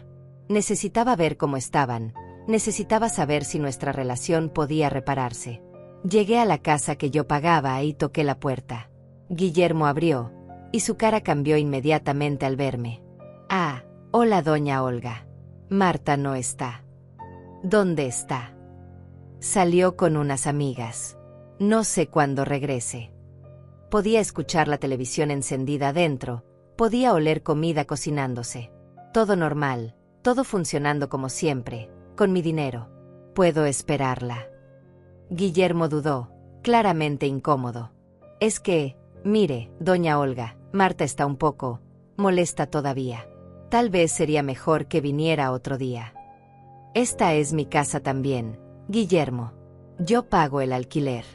Necesitaba ver cómo estaban, necesitaba saber si nuestra relación podía repararse. Llegué a la casa que yo pagaba y toqué la puerta. Guillermo abrió, y su cara cambió inmediatamente al verme. Ah, hola doña Olga. Marta no está. ¿Dónde está? Salió con unas amigas. No sé cuándo regrese. Podía escuchar la televisión encendida adentro, podía oler comida cocinándose. Todo normal, todo funcionando como siempre, con mi dinero. Puedo esperarla. Guillermo dudó, claramente incómodo. Es que, mire, doña Olga, Marta está un poco molesta todavía. Tal vez sería mejor que viniera otro día. Esta es mi casa también, Guillermo. Yo pago el alquiler.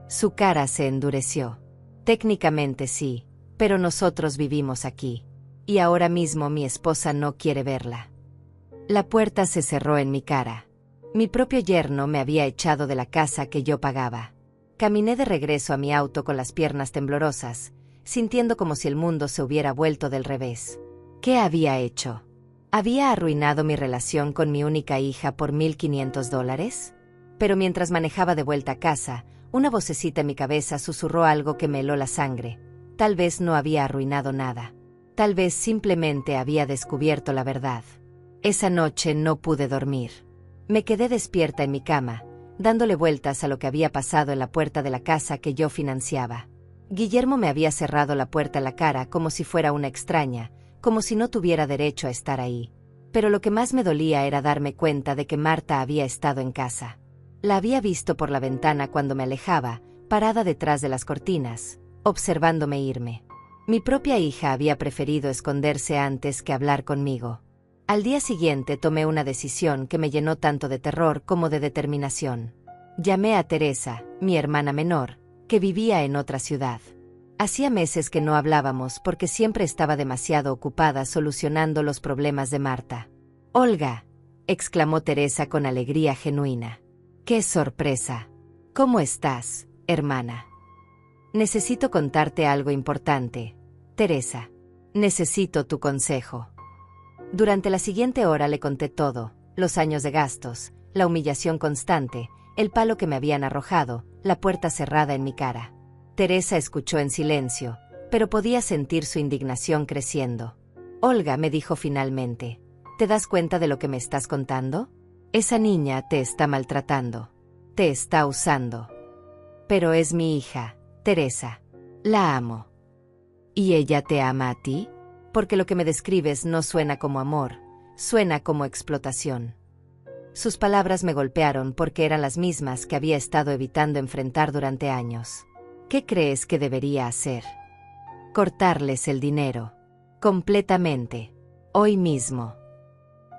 Su cara se endureció. Técnicamente sí, pero nosotros vivimos aquí. Y ahora mismo mi esposa no quiere verla. La puerta se cerró en mi cara. Mi propio yerno me había echado de la casa que yo pagaba. Caminé de regreso a mi auto con las piernas temblorosas, sintiendo como si el mundo se hubiera vuelto del revés. ¿Qué había hecho? ¿Había arruinado mi relación con mi única hija por $1,500? Pero mientras manejaba de vuelta a casa, una vocecita en mi cabeza susurró algo que me heló la sangre. Tal vez no había arruinado nada. Tal vez simplemente había descubierto la verdad. Esa noche no pude dormir. Me quedé despierta en mi cama, dándole vueltas a lo que había pasado en la puerta de la casa que yo financiaba. Guillermo me había cerrado la puerta en la cara como si fuera una extraña, como si no tuviera derecho a estar ahí. Pero lo que más me dolía era darme cuenta de que Marta había estado en casa. La había visto por la ventana cuando me alejaba, parada detrás de las cortinas, observándome irme. Mi propia hija había preferido esconderse antes que hablar conmigo. Al día siguiente tomé una decisión que me llenó tanto de terror como de determinación. Llamé a Teresa, mi hermana menor, que vivía en otra ciudad. Hacía meses que no hablábamos porque siempre estaba demasiado ocupada solucionando los problemas de Marta. «Olga», exclamó Teresa con alegría genuina. «¡Qué sorpresa! ¿Cómo estás, hermana?» «Necesito contarte algo importante, Teresa. Necesito tu consejo». Durante la siguiente hora le conté todo, los años de gastos, la humillación constante, el palo que me habían arrojado, la puerta cerrada en mi cara. Teresa escuchó en silencio, pero podía sentir su indignación creciendo. «Olga», me dijo finalmente, ¿Te das cuenta de lo que me estás contando? Esa niña te está maltratando. Te está usando. Pero es mi hija, Teresa. La amo. ¿Y ella te ama a ti? Porque lo que me describes no suena como amor, suena como explotación. Sus palabras me golpearon porque eran las mismas que había estado evitando enfrentar durante años. ¿Qué crees que debería hacer? Cortarles el dinero. Completamente. Hoy mismo.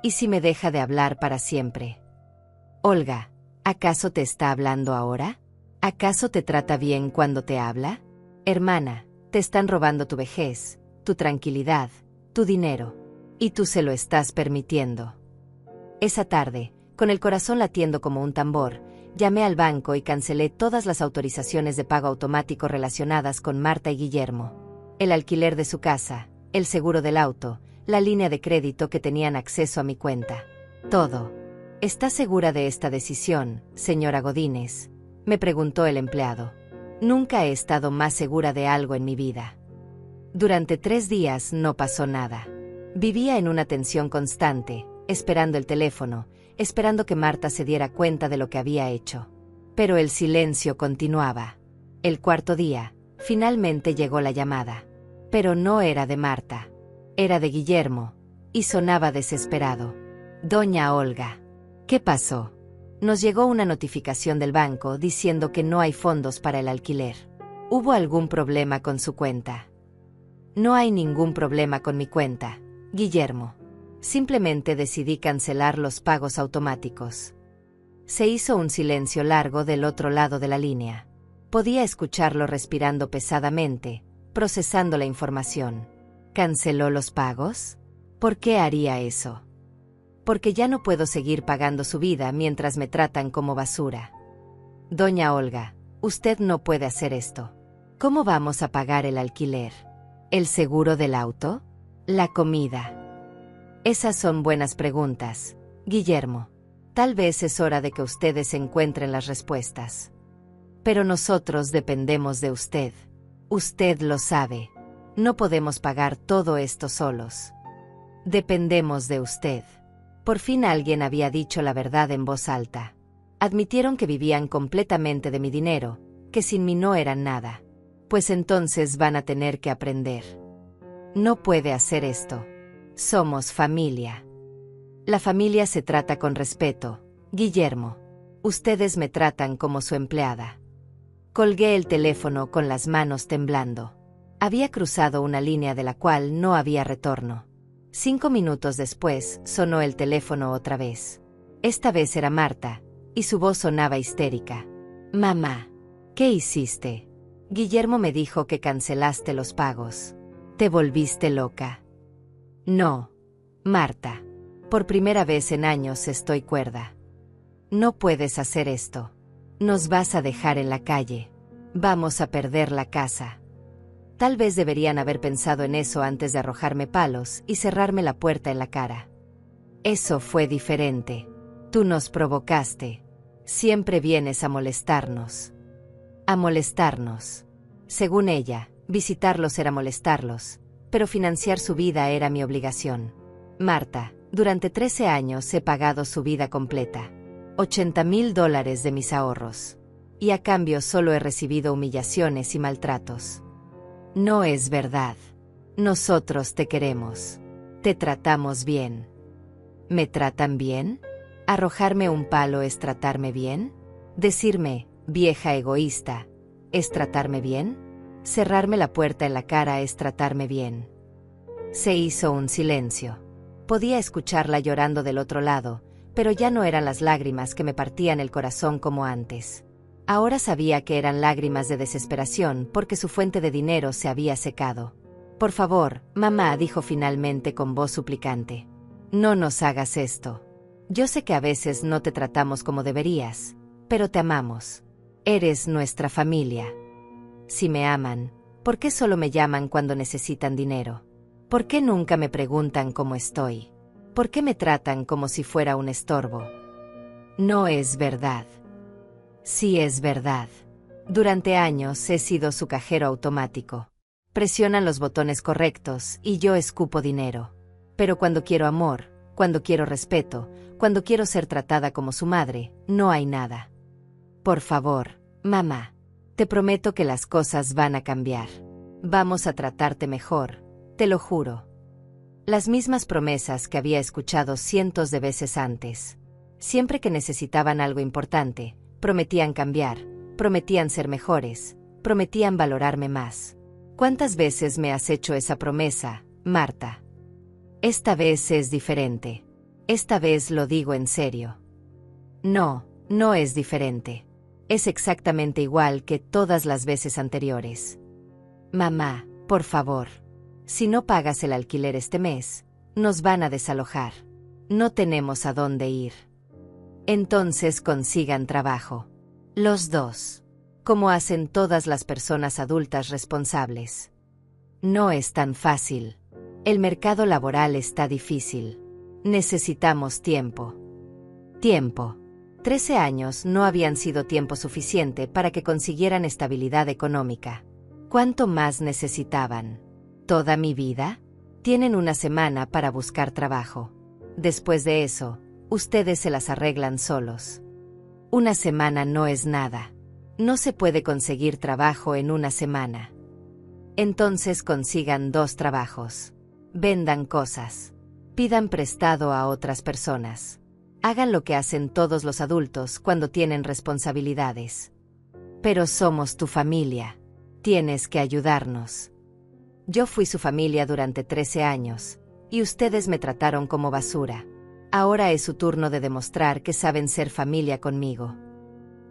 ¿Y si me deja de hablar para siempre? Olga, ¿acaso te está hablando ahora? ¿Acaso te trata bien cuando te habla? Hermana, te están robando tu vejez, tu tranquilidad, tu dinero. Y tú se lo estás permitiendo. Esa tarde, con el corazón latiendo como un tambor, llamé al banco y cancelé todas las autorizaciones de pago automático relacionadas con Marta y Guillermo. El alquiler de su casa, el seguro del auto, la línea de crédito que tenían acceso a mi cuenta. Todo. ¿Está segura de esta decisión, señora Godínez?, me preguntó el empleado. Nunca he estado más segura de algo en mi vida. Durante 3 días no pasó nada. Vivía en una tensión constante, esperando el teléfono, esperando que Marta se diera cuenta de lo que había hecho. Pero el silencio continuaba. El 4.º día, finalmente llegó la llamada. Pero no era de Marta. Era de Guillermo, y sonaba desesperado. Doña Olga. ¿Qué pasó? Nos llegó una notificación del banco diciendo que no hay fondos para el alquiler. ¿Hubo algún problema con su cuenta? No hay ningún problema con mi cuenta, Guillermo. Simplemente decidí cancelar los pagos automáticos. Se hizo un silencio largo del otro lado de la línea. Podía escucharlo respirando pesadamente, procesando la información. ¿Canceló los pagos? ¿Por qué haría eso? Porque ya no puedo seguir pagando su vida mientras me tratan como basura. Doña Olga, usted no puede hacer esto. ¿Cómo vamos a pagar el alquiler? ¿El seguro del auto? ¿La comida? Esas son buenas preguntas, Guillermo. Tal vez es hora de que ustedes encuentren las respuestas. Pero nosotros dependemos de usted. Usted lo sabe. No podemos pagar todo esto solos. Dependemos de usted. Por fin alguien había dicho la verdad en voz alta. Admitieron que vivían completamente de mi dinero, que sin mí no eran nada. Pues entonces van a tener que aprender. No puede hacer esto. Somos familia. La familia se trata con respeto, Guillermo. Ustedes me tratan como su empleada. Colgué el teléfono con las manos temblando. Había cruzado una línea de la cual no había retorno. 5 minutos después, sonó el teléfono otra vez. Esta vez era Marta, y su voz sonaba histérica. Mamá, ¿qué hiciste? Guillermo me dijo que cancelaste los pagos. ¿Te volviste loca? No, Marta. Por primera vez en años estoy cuerda. No puedes hacer esto. Nos vas a dejar en la calle. Vamos a perder la casa. Tal vez deberían haber pensado en eso antes de arrojarme palos y cerrarme la puerta en la cara. Eso fue diferente. Tú nos provocaste. Siempre vienes a molestarnos. A molestarnos. Según ella, visitarlos era molestarlos, pero financiar su vida era mi obligación. Marta, durante 13 años he pagado su vida completa. $80,000 de mis ahorros. Y a cambio solo he recibido humillaciones y maltratos. No es verdad. Nosotros te queremos. Te tratamos bien. ¿Me tratan bien? ¿Arrojarme un palo es tratarme bien? ¿Decirme, vieja egoísta, es tratarme bien? ¿Cerrarme la puerta en la cara es tratarme bien? Se hizo un silencio. Podía escucharla llorando del otro lado, pero ya no eran las lágrimas que me partían el corazón como antes. Ahora sabía que eran lágrimas de desesperación porque su fuente de dinero se había secado. Por favor, mamá, dijo finalmente con voz suplicante. No nos hagas esto. Yo sé que a veces no te tratamos como deberías, pero te amamos. Eres nuestra familia. Si me aman, ¿por qué solo me llaman cuando necesitan dinero? ¿Por qué nunca me preguntan cómo estoy? ¿Por qué me tratan como si fuera un estorbo? No es verdad. Sí es verdad. Durante años he sido su cajero automático. Presionan los botones correctos y yo escupo dinero. Pero cuando quiero amor, Cuando quiero respeto, cuando quiero ser tratada como su madre, no hay nada. Por favor, mamá. Te prometo que las cosas van a cambiar. Vamos a tratarte mejor, te lo juro. Las mismas promesas que había escuchado cientos de veces antes. Siempre que necesitaban algo importante, prometían cambiar, prometían ser mejores, prometían valorarme más. ¿Cuántas veces me has hecho esa promesa, Marta? Esta vez es diferente. Esta vez lo digo en serio. No, no es diferente. Es exactamente igual que todas las veces anteriores. Mamá, por favor. Si no pagas el alquiler este mes, nos van a desalojar. No tenemos a dónde ir. Entonces consigan trabajo. Los dos. Como hacen todas las personas adultas responsables. No es tan fácil. El mercado laboral está difícil. Necesitamos tiempo. Tiempo. 13 años no habían sido tiempo suficiente para que consiguieran estabilidad económica. ¿Cuánto más necesitaban? ¿Toda mi vida? Tienen una semana para buscar trabajo. Después de eso, ustedes se las arreglan solos. Una semana no es nada. No se puede conseguir trabajo en una semana. Entonces consigan 2 trabajos. Vendan cosas. Pidan prestado a otras personas. Hagan lo que hacen todos los adultos cuando tienen responsabilidades. Pero somos tu familia. Tienes que ayudarnos. Yo fui su familia durante 13 años, y ustedes me trataron como basura. Ahora es su turno de demostrar que saben ser familia conmigo.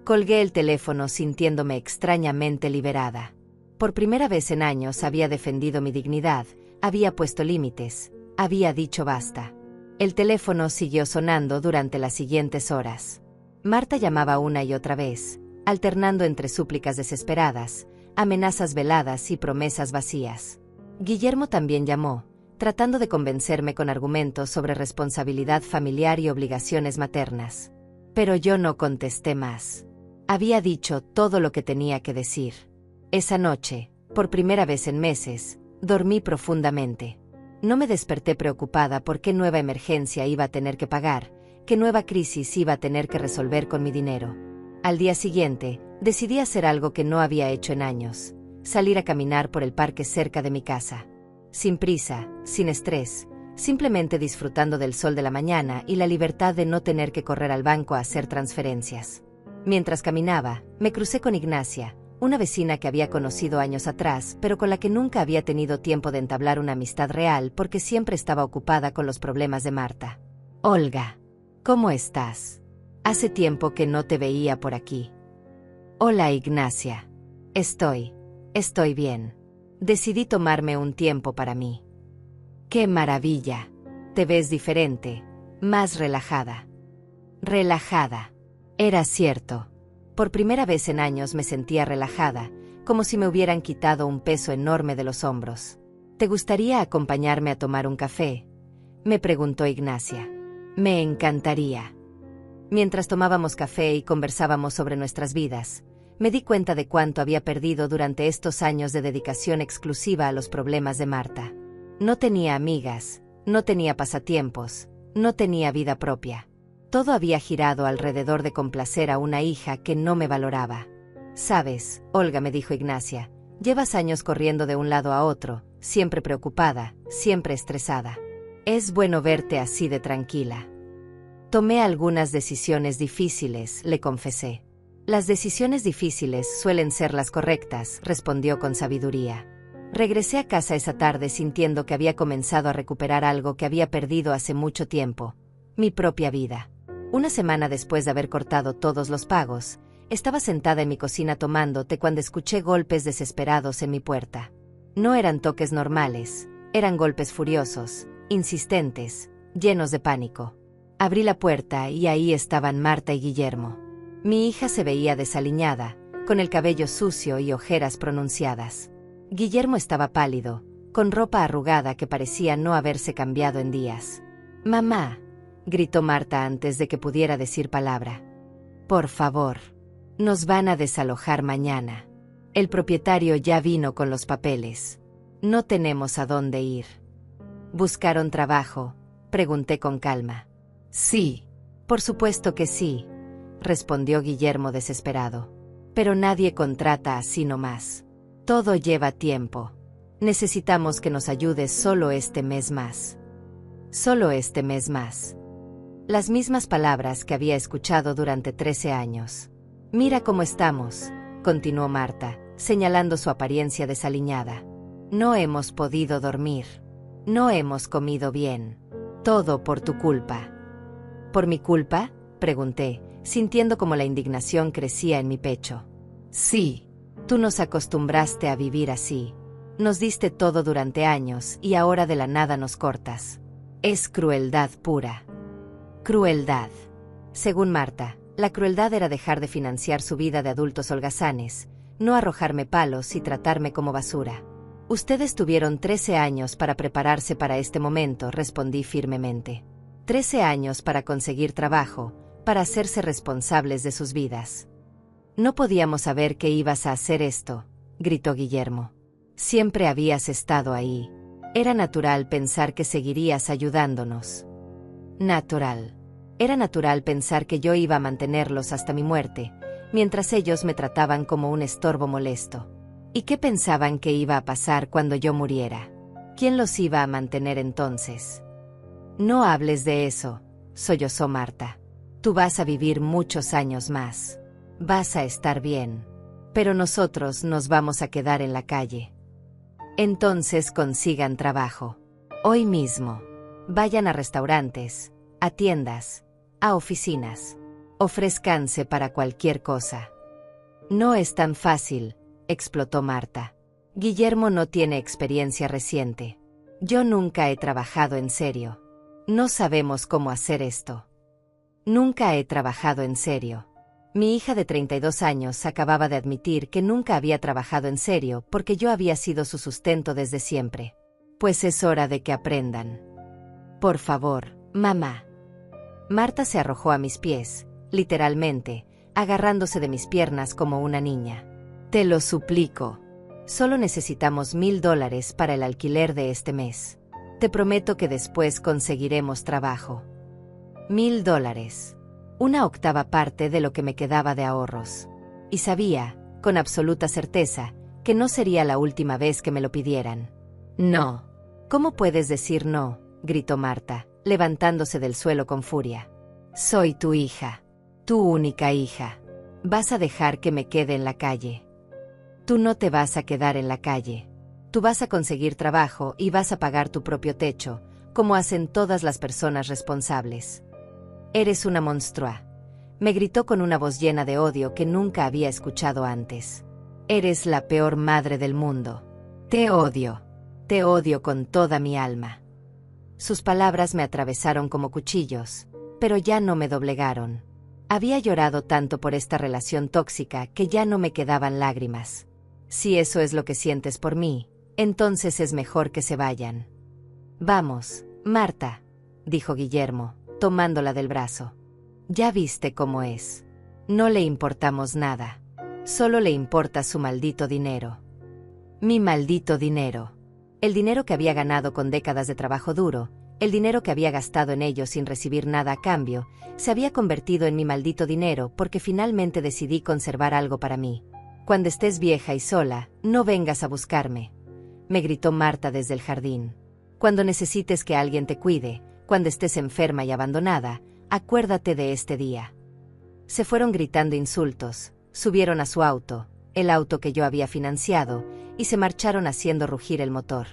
Colgué el teléfono sintiéndome extrañamente liberada. Por primera vez en años había defendido mi dignidad, había puesto límites, había dicho basta. El teléfono siguió sonando durante las siguientes horas. Marta llamaba una y otra vez, alternando entre súplicas desesperadas, amenazas veladas y promesas vacías. Guillermo también llamó, tratando de convencerme con argumentos sobre responsabilidad familiar y obligaciones maternas. Pero yo no contesté más. Había dicho todo lo que tenía que decir. Esa noche, por primera vez en meses, dormí profundamente. No me desperté preocupada por qué nueva emergencia iba a tener que pagar, qué nueva crisis iba a tener que resolver con mi dinero. Al día siguiente, decidí hacer algo que no había hecho en años: salir a caminar por el parque cerca de mi casa. Sin prisa, sin estrés, simplemente disfrutando del sol de la mañana y la libertad de no tener que correr al banco a hacer transferencias. Mientras caminaba, me crucé con Ignacia, una vecina que había conocido años atrás, pero con la que nunca había tenido tiempo de entablar una amistad real porque siempre estaba ocupada con los problemas de Marta. Olga, ¿cómo estás? Hace tiempo que no te veía por aquí. Hola, Ignacia. Estoy bien. Decidí tomarme un tiempo para mí. ¡Qué maravilla! Te ves diferente, más relajada. Relajada. Era cierto. Por primera vez en años me sentía relajada, como si me hubieran quitado un peso enorme de los hombros. ¿Te gustaría acompañarme a tomar un café?, me preguntó Ignacia. Me encantaría. Mientras tomábamos café y conversábamos sobre nuestras vidas, me di cuenta de cuánto había perdido durante estos años de dedicación exclusiva a los problemas de Marta. No tenía amigas, no tenía pasatiempos, no tenía vida propia. Todo había girado alrededor de complacer a una hija que no me valoraba. Sabes, Olga, me dijo Ignacia, llevas años corriendo de un lado a otro, siempre preocupada, siempre estresada. Es bueno verte así de tranquila. Tomé algunas decisiones difíciles, le confesé. Las decisiones difíciles suelen ser las correctas, respondió con sabiduría. Regresé a casa esa tarde sintiendo que había comenzado a recuperar algo que había perdido hace mucho tiempo: mi propia vida. Una semana después de haber cortado todos los pagos, estaba sentada en mi cocina tomando té cuando escuché golpes desesperados en mi puerta. No eran toques normales, eran golpes furiosos, insistentes, llenos de pánico. Abrí la puerta y ahí estaban Marta y Guillermo. Mi hija se veía desaliñada, con el cabello sucio y ojeras pronunciadas. Guillermo estaba pálido, con ropa arrugada que parecía no haberse cambiado en días. «Mamá», gritó Marta antes de que pudiera decir palabra. «Por favor. Nos van a desalojar mañana. El propietario ya vino con los papeles. No tenemos a dónde ir». Buscaron trabajo, Pregunté con calma. Sí. Por supuesto que sí, respondió Guillermo desesperado. Pero nadie contrata así nomás. Todo lleva tiempo. Necesitamos que nos ayudes solo este mes más. Solo este mes más. Las mismas palabras que había escuchado durante 13 años. Mira cómo estamos, continuó Marta, señalando su apariencia desaliñada. No hemos podido dormir. No hemos comido bien. Todo por tu culpa. ¿Por mi culpa?, pregunté, sintiendo como la indignación crecía en mi pecho. Sí, tú nos acostumbraste a vivir así. Nos diste todo durante años y ahora de la nada nos cortas. Es crueldad pura. Crueldad. Según Marta, la crueldad era dejar de financiar su vida de adultos holgazanes, no arrojarme palos y tratarme como basura. Ustedes tuvieron 13 años para prepararse para este momento, respondí firmemente. 13 años para conseguir trabajo, para hacerse responsables de sus vidas. No podíamos saber que ibas a hacer esto, gritó Guillermo. Siempre habías estado ahí. Era natural pensar que seguirías ayudándonos. Natural. Era natural pensar que yo iba a mantenerlos hasta mi muerte, mientras ellos me trataban como un estorbo molesto. ¿Y qué pensaban que iba a pasar cuando yo muriera? ¿Quién los iba a mantener entonces? No hables de eso, sollozó Marta. Tú vas a vivir muchos años más. Vas a estar bien. Pero nosotros nos vamos a quedar en la calle. Entonces consigan trabajo. Hoy mismo. Vayan a restaurantes, a tiendas, a oficinas. Ofrézcanse para cualquier cosa. No es tan fácil, explotó Marta. Guillermo no tiene experiencia reciente. Yo nunca he trabajado en serio. No sabemos cómo hacer esto. Nunca he trabajado en serio. Mi hija de 32 años acababa de admitir que nunca había trabajado en serio porque yo había sido su sustento desde siempre. Pues es hora de que aprendan. Por favor, mamá. Marta se arrojó a mis pies, literalmente, agarrándose de mis piernas como una niña. Te lo suplico. Solo necesitamos $1000 para el alquiler de este mes. Te prometo que después conseguiremos trabajo. $1000. Una octava parte de lo que me quedaba de ahorros. Y sabía, con absoluta certeza, que no sería la última vez que me lo pidieran. No. ¿Cómo puedes decir no?, gritó Marta, levantándose del suelo con furia. Soy tu hija. Tu única hija. ¿Vas a dejar que me quede en la calle? Tú no te vas a quedar en la calle. Tú vas a conseguir trabajo y vas a pagar tu propio techo, como hacen todas las personas responsables. Eres una monstrua. Me gritó con una voz llena de odio que nunca había escuchado antes. Eres la peor madre del mundo. Te odio. Te odio con toda mi alma. Sus palabras me atravesaron como cuchillos, pero ya no me doblegaron. Había llorado tanto por esta relación tóxica que ya no me quedaban lágrimas. Si eso es lo que sientes por mí, entonces es mejor que se vayan. Vamos, Marta, dijo Guillermo, tomándola del brazo. Ya viste cómo es. No le importamos nada. Solo le importa su maldito dinero. Mi maldito dinero. El dinero que había ganado con décadas de trabajo duro, el dinero que había gastado en ello sin recibir nada a cambio, se había convertido en mi maldito dinero porque finalmente decidí conservar algo para mí. Cuando estés vieja y sola, no vengas a buscarme, me gritó Marta desde el jardín. Cuando necesites que alguien te cuide, cuando estés enferma y abandonada, acuérdate de este día. Se fueron gritando insultos, subieron a su auto, el auto que yo había financiado, y se marcharon haciendo rugir el motor.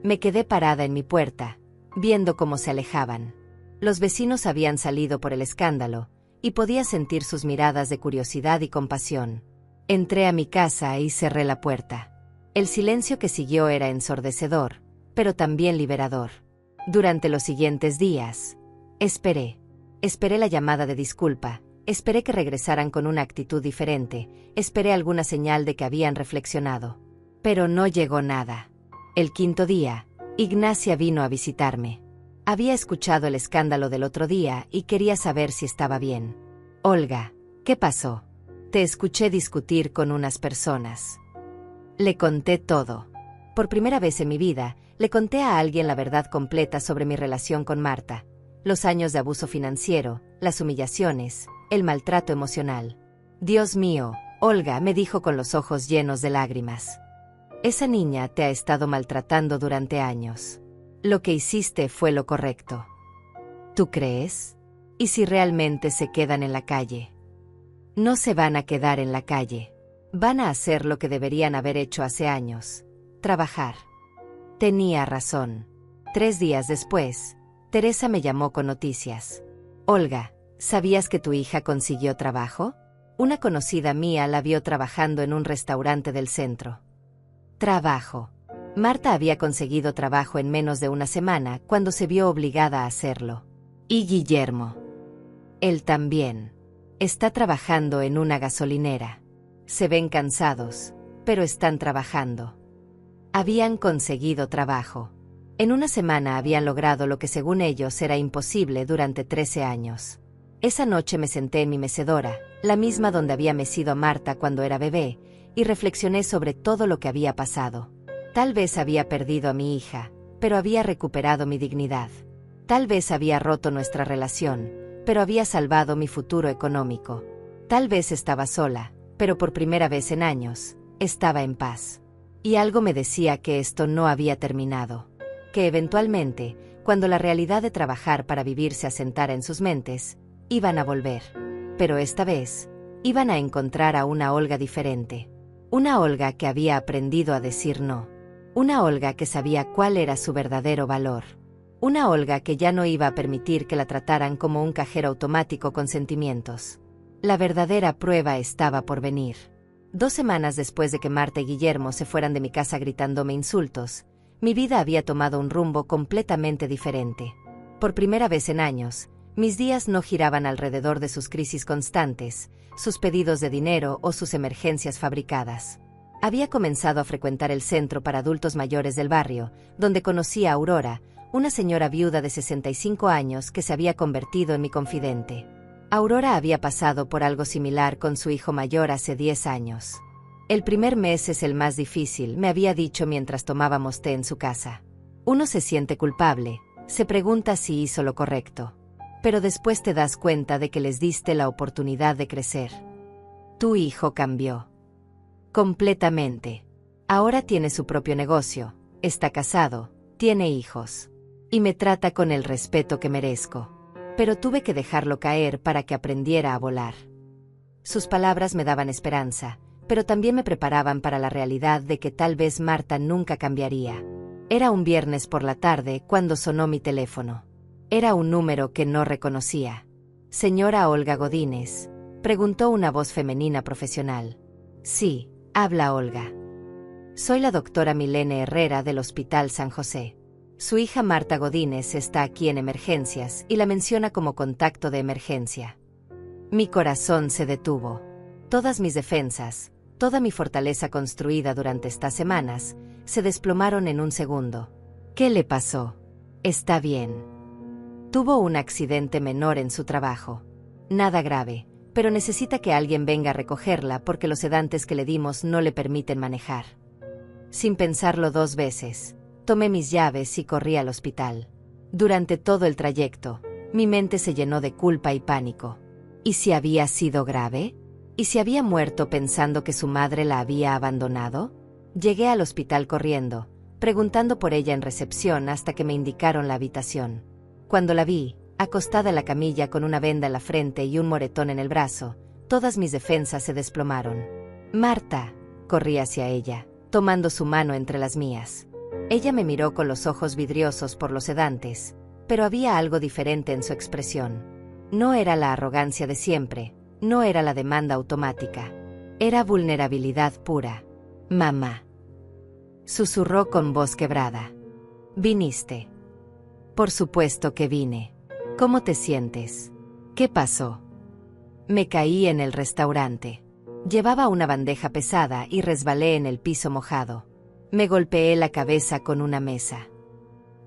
Me quedé parada en mi puerta, viendo cómo se alejaban. Los vecinos habían salido por el escándalo, y podía sentir sus miradas de curiosidad y compasión. Entré a mi casa y cerré la puerta. El silencio que siguió era ensordecedor, pero también liberador. Durante los siguientes días, esperé la llamada de disculpa, esperé que regresaran con una actitud diferente, esperé alguna señal de que habían reflexionado. Pero no llegó nada. El quinto día, Ignacia vino a visitarme. Había escuchado el escándalo del otro día y quería saber si estaba bien. Olga, ¿qué pasó? Te escuché discutir con unas personas. Le conté todo. Por primera vez en mi vida, Le conté a alguien la verdad completa sobre mi relación con Marta, los años de abuso financiero, las humillaciones, el maltrato emocional. Dios mío, Olga, me dijo con los ojos llenos de lágrimas. Esa niña te ha estado maltratando durante años. Lo que hiciste fue lo correcto. ¿Tú crees? ¿Y si realmente se quedan en la calle? No se van a quedar en la calle. Van a hacer lo que deberían haber hecho hace años. Trabajar. Tenía razón. 3 días después, Teresa me llamó con noticias. Olga, ¿sabías que tu hija consiguió trabajo? Una conocida mía la vio trabajando en un restaurante del centro. Trabajo. Marta había conseguido trabajo en menos de una semana cuando se vio obligada a hacerlo. Y Guillermo. Él también. Está trabajando en una gasolinera. Se ven cansados, pero están trabajando. Habían conseguido trabajo. En una semana habían logrado lo que según ellos era imposible durante 13 años. Esa noche me senté en mi mecedora, la misma donde había mecido a Marta cuando era bebé, y reflexioné sobre todo lo que había pasado. Tal vez había perdido a mi hija, pero había recuperado mi dignidad. Tal vez había roto nuestra relación, pero había salvado mi futuro económico. Tal vez estaba sola, pero por primera vez en años, estaba en paz. Y algo me decía que esto no había terminado. Que eventualmente, cuando la realidad de trabajar para vivir se asentara en sus mentes, iban a volver. Pero esta vez, iban a encontrar a una Olga diferente. Una Olga que había aprendido a decir no. Una Olga que sabía cuál era su verdadero valor. Una Olga que ya no iba a permitir que la trataran como un cajero automático con sentimientos. La verdadera prueba estaba por venir. 2 semanas después de que Marta y Guillermo se fueran de mi casa gritándome insultos, mi vida había tomado un rumbo completamente diferente. Por primera vez en años, mis días no giraban alrededor de sus crisis constantes, sus pedidos de dinero o sus emergencias fabricadas. Había comenzado a frecuentar el centro para adultos mayores del barrio, donde conocí a Aurora, una señora viuda de 65 años que se había convertido en mi confidente. Aurora había pasado por algo similar con su hijo mayor hace 10 años. El primer mes es el más difícil, me había dicho mientras tomábamos té en su casa. Uno se siente culpable, se pregunta si hizo lo correcto. Pero después te das cuenta de que les diste la oportunidad de crecer. Tu hijo cambió. Completamente. Ahora tiene su propio negocio, está casado, tiene hijos. Y me trata con el respeto que merezco. Pero tuve que dejarlo caer para que aprendiera a volar. Sus palabras me daban esperanza, pero también me preparaban para la realidad de que tal vez Marta nunca cambiaría. Era un viernes por la tarde cuando sonó mi teléfono. Era un número que no reconocía. «Señora Olga Godínez», preguntó una voz femenina profesional. «Sí, habla Olga. Soy la doctora Milene Herrera del Hospital San José. Su hija Marta Godínez está aquí en emergencias y la menciona como contacto de emergencia». Mi corazón se detuvo. Todas mis defensas, toda mi fortaleza construida durante estas semanas, se desplomaron en un segundo. ¿Qué le pasó? Está bien. Tuvo un accidente menor en su trabajo. Nada grave, pero necesita que alguien venga a recogerla porque los sedantes que le dimos no le permiten manejar. Sin pensarlo 2 veces, tomé mis llaves y corrí al hospital. Durante todo el trayecto, mi mente se llenó de culpa y pánico. ¿Y si había sido grave? ¿Y si había muerto pensando que su madre la había abandonado? Llegué al hospital corriendo, preguntando por ella en recepción hasta que me indicaron la habitación. Cuando la vi, acostada en la camilla con una venda en la frente y un moretón en el brazo, todas mis defensas se desplomaron. «Marta», corrí hacia ella, tomando su mano entre las mías. Ella me miró con los ojos vidriosos por los sedantes, pero había algo diferente en su expresión. No era la arrogancia de siempre, no era la demanda automática. Era vulnerabilidad pura. «Mamá», susurró con voz quebrada. «¿Viniste?» «Por supuesto que vine. ¿Cómo te sientes? ¿Qué pasó?» Me caí en el restaurante. Llevaba una bandeja pesada y resbalé en el piso mojado. Me golpeé la cabeza con una mesa.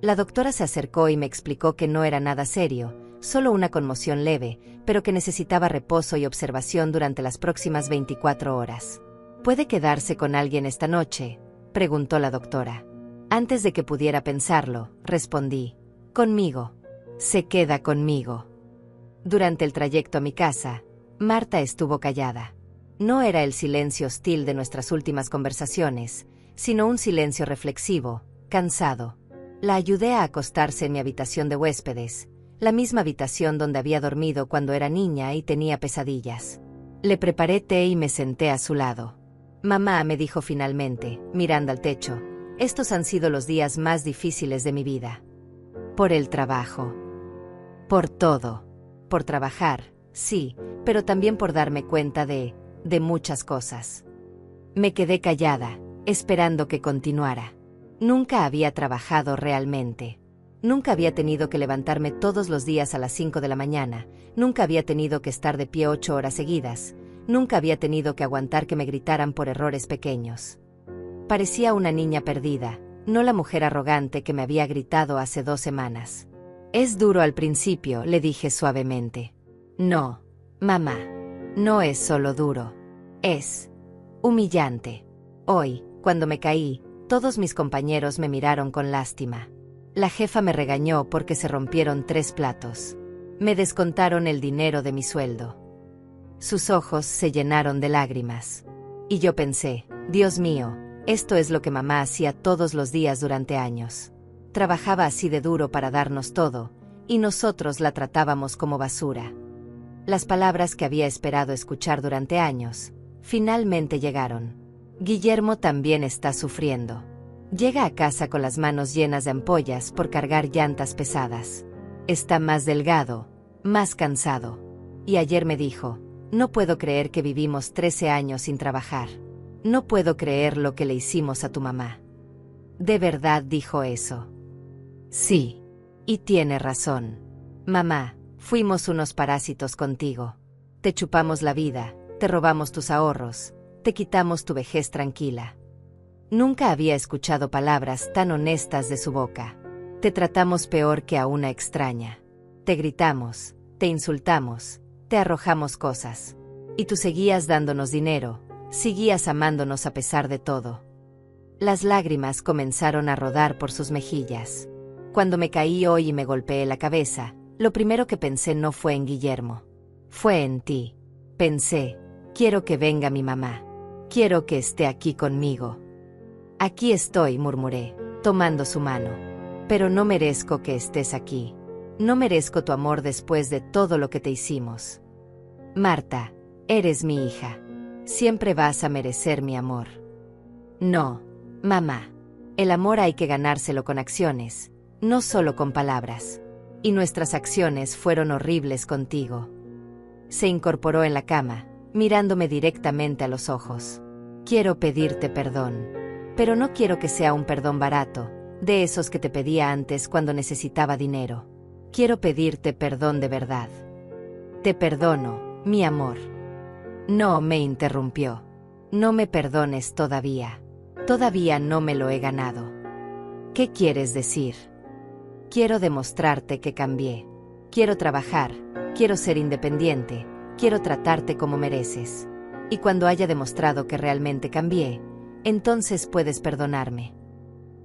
La doctora se acercó y me explicó que no era nada serio, solo una conmoción leve, pero que necesitaba reposo y observación durante las próximas 24 horas. «¿Puede quedarse con alguien esta noche?», preguntó la doctora. Antes de que pudiera pensarlo, respondí: conmigo. Se queda conmigo. Durante el trayecto a mi casa, Marta estuvo callada. No era el silencio hostil de nuestras últimas conversaciones, sino un silencio reflexivo, cansado. La ayudé a acostarse en mi habitación de huéspedes, la misma habitación donde había dormido cuando era niña y tenía pesadillas. Le preparé té y me senté a su lado. Mamá, me dijo finalmente, mirando al techo, estos han sido los días más difíciles de mi vida. Por el trabajo. Por todo. Por trabajar, sí, pero también por darme cuenta de muchas cosas. Me quedé callada, esperando que continuara. Nunca había trabajado realmente. Nunca había tenido que levantarme todos los días a las 5 de la mañana, nunca había tenido que estar de pie 8 horas seguidas, nunca había tenido que aguantar que me gritaran por errores pequeños. Parecía una niña perdida, no la mujer arrogante que me había gritado hace 2 semanas. Es duro al principio, le dije suavemente. No, mamá, no es solo duro. Es humillante. Hoy, cuando me caí, todos mis compañeros me miraron con lástima. La jefa me regañó porque se rompieron 3 platos. Me descontaron el dinero de mi sueldo. Sus ojos se llenaron de lágrimas. Y yo pensé, Dios mío, esto es lo que mamá hacía todos los días durante años. Trabajaba así de duro para darnos todo, y nosotros la tratábamos como basura. Las palabras que había esperado escuchar durante años, finalmente llegaron. Guillermo también está sufriendo. Llega a casa con las manos llenas de ampollas por cargar llantas pesadas. Está más delgado, más cansado. Y ayer me dijo, no puedo creer que vivimos 13 años sin trabajar. No puedo creer lo que le hicimos a tu mamá. ¿De verdad dijo eso? Sí. Y tiene razón. Mamá, fuimos unos parásitos contigo. Te chupamos la vida, te robamos tus ahorros, te quitamos tu vejez tranquila. Nunca había escuchado palabras tan honestas de su boca. Te tratamos peor que a una extraña. Te gritamos, te insultamos, te arrojamos cosas. Y tú seguías dándonos dinero, seguías amándonos a pesar de todo. Las lágrimas comenzaron a rodar por sus mejillas. Cuando me caí hoy y me golpeé la cabeza, lo primero que pensé no fue en Guillermo. Fue en ti. Pensé, quiero que venga mi mamá. Quiero que esté aquí conmigo. Aquí estoy, murmuré, tomando su mano. Pero no merezco que estés aquí. No merezco tu amor después de todo lo que te hicimos. Marta, eres mi hija. Siempre vas a merecer mi amor. No, mamá. El amor hay que ganárselo con acciones, no solo con palabras. Y nuestras acciones fueron horribles contigo. Se incorporó en la cama, mirándome directamente a los ojos. Quiero pedirte perdón. Pero no quiero que sea un perdón barato, de esos que te pedía antes cuando necesitaba dinero. Quiero pedirte perdón de verdad. Te perdono, mi amor. No, me interrumpió. No me perdones todavía. Todavía no me lo he ganado. ¿Qué quieres decir? Quiero demostrarte que cambié. Quiero trabajar, quiero ser independiente, quiero tratarte como mereces. Y cuando haya demostrado que realmente cambié, entonces puedes perdonarme.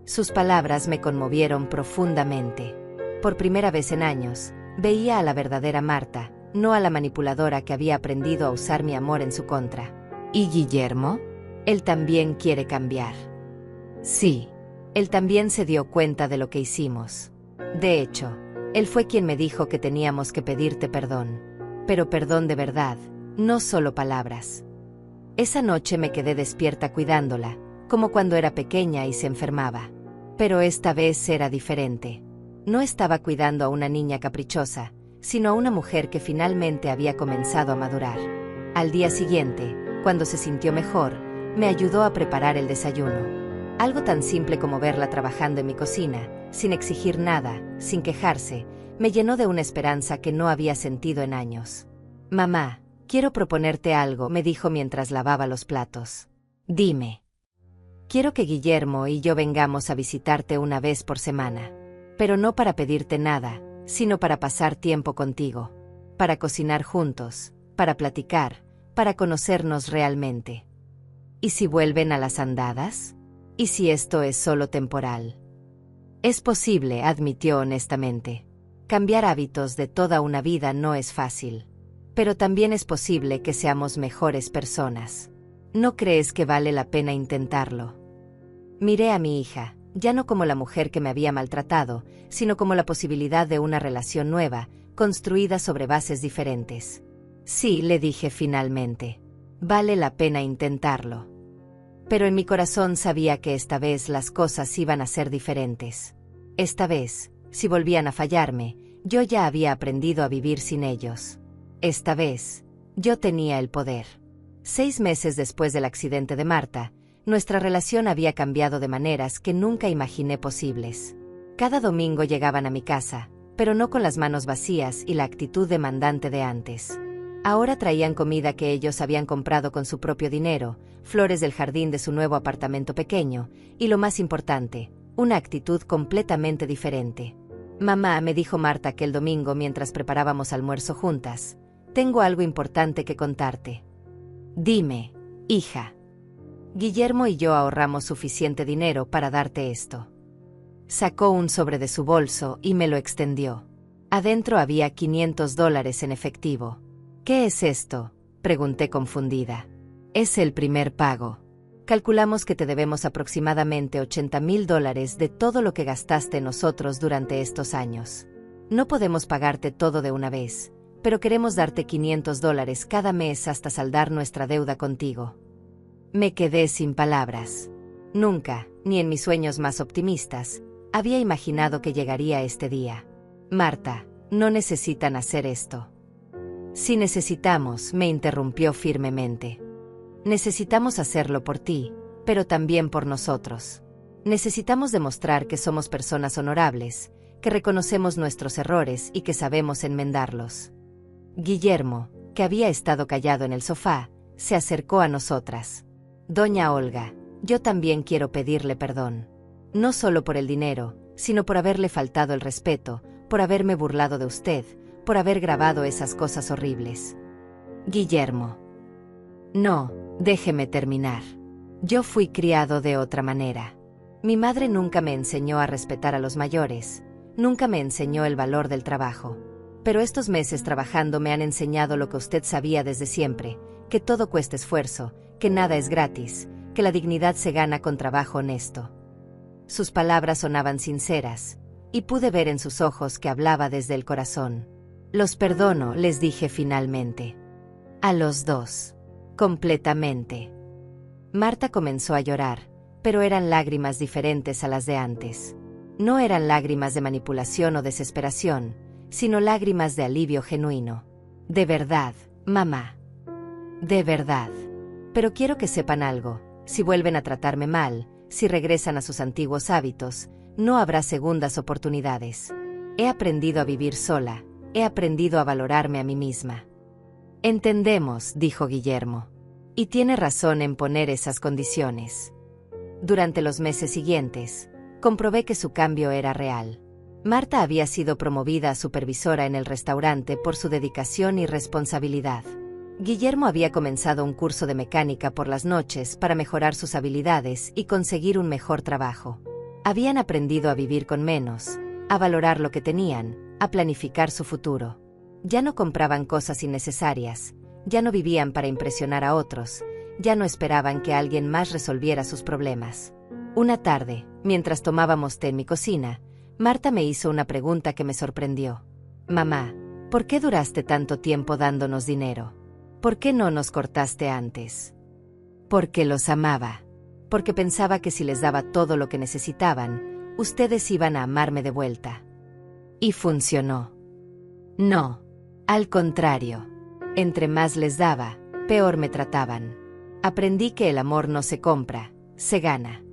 Sus palabras me conmovieron profundamente. Por primera vez en años, veía a la verdadera Marta, no a la manipuladora que había aprendido a usar mi amor en su contra. ¿Y Guillermo? Él también quiere cambiar. Sí, él también se dio cuenta de lo que hicimos. De hecho, él fue quien me dijo que teníamos que pedirte perdón. Pero perdón de verdad, no solo palabras. Esa noche me quedé despierta cuidándola, como cuando era pequeña y se enfermaba. Pero esta vez era diferente. No estaba cuidando a una niña caprichosa, sino a una mujer que finalmente había comenzado a madurar. Al día siguiente, cuando se sintió mejor, me ayudó a preparar el desayuno. Algo tan simple como verla trabajando en mi cocina, sin exigir nada, sin quejarse, me llenó de una esperanza que no había sentido en años. Mamá, quiero proponerte algo, me dijo mientras lavaba los platos. Dime. Quiero que Guillermo y yo vengamos a visitarte una vez por semana. Pero no para pedirte nada, sino para pasar tiempo contigo. Para cocinar juntos, para platicar, para conocernos realmente. ¿Y si vuelven a las andadas? ¿Y si esto es solo temporal? Es posible, admitió honestamente. Cambiar hábitos de toda una vida no es fácil. Pero también es posible que seamos mejores personas. ¿No crees que vale la pena intentarlo? Miré a mi hija, ya no como la mujer que me había maltratado, sino como la posibilidad de una relación nueva, construida sobre bases diferentes. Sí, le dije finalmente. Vale la pena intentarlo. Pero en mi corazón sabía que esta vez las cosas iban a ser diferentes. Esta vez, si volvían a fallarme, yo ya había aprendido a vivir sin ellos. Esta vez, yo tenía el poder. 6 meses después del accidente de Marta, nuestra relación había cambiado de maneras que nunca imaginé posibles. Cada domingo llegaban a mi casa, pero no con las manos vacías y la actitud demandante de antes. Ahora traían comida que ellos habían comprado con su propio dinero, flores del jardín de su nuevo apartamento pequeño, y lo más importante, una actitud completamente diferente. Mamá, me dijo Marta aquel domingo mientras preparábamos almuerzo juntas, tengo algo importante que contarte. Dime, hija. Guillermo y yo ahorramos suficiente dinero para darte esto. Sacó un sobre de su bolso y me lo extendió. Adentro había $500 en efectivo. ¿Qué es esto?, pregunté confundida. Es el primer pago. Calculamos que te debemos aproximadamente $80,000 de todo lo que gastaste en nosotros durante estos años. No podemos pagarte todo de una vez, pero queremos darte $500 cada mes hasta saldar nuestra deuda contigo. Me quedé sin palabras. Nunca, ni en mis sueños más optimistas, había imaginado que llegaría este día. Marta, no necesitan hacer esto. Si necesitamos, me interrumpió firmemente. Necesitamos hacerlo por ti, pero también por nosotros. Necesitamos demostrar que somos personas honorables, que reconocemos nuestros errores y que sabemos enmendarlos. Guillermo, que había estado callado en el sofá, se acercó a nosotras. Doña Olga, yo también quiero pedirle perdón. No solo por el dinero, sino por haberle faltado el respeto, por haberme burlado de usted, por haber grabado esas cosas horribles. Guillermo. No, déjeme terminar. Yo fui criado de otra manera. Mi madre nunca me enseñó a respetar a los mayores, nunca me enseñó el valor del trabajo. Pero estos meses trabajando me han enseñado lo que usted sabía desde siempre, que todo cuesta esfuerzo, que nada es gratis, que la dignidad se gana con trabajo honesto. Sus palabras sonaban sinceras, y pude ver en sus ojos que hablaba desde el corazón. Los perdono, les dije finalmente. A los dos. Completamente. Marta comenzó a llorar, pero eran lágrimas diferentes a las de antes. No eran lágrimas de manipulación o desesperación, sino lágrimas de alivio genuino. De verdad, mamá. De verdad. Pero quiero que sepan algo, si vuelven a tratarme mal, si regresan a sus antiguos hábitos, no habrá segundas oportunidades. He aprendido a vivir sola, he aprendido a valorarme a mí misma. Entendemos, dijo Guillermo. Y tiene razón en poner esas condiciones. Durante los meses siguientes, comprobé que su cambio era real. Marta había sido promovida a supervisora en el restaurante por su dedicación y responsabilidad. Guillermo había comenzado un curso de mecánica por las noches para mejorar sus habilidades y conseguir un mejor trabajo. Habían aprendido a vivir con menos, a valorar lo que tenían, a planificar su futuro. Ya no compraban cosas innecesarias, ya no vivían para impresionar a otros, ya no esperaban que alguien más resolviera sus problemas. Una tarde, mientras tomábamos té en mi cocina, Marta me hizo una pregunta que me sorprendió. Mamá, ¿por qué duraste tanto tiempo dándonos dinero? ¿Por qué no nos cortaste antes? Porque los amaba. Porque pensaba que si les daba todo lo que necesitaban, ustedes iban a amarme de vuelta. Y funcionó. No. Al contrario. Entre más les daba, peor me trataban. Aprendí que el amor no se compra, se gana.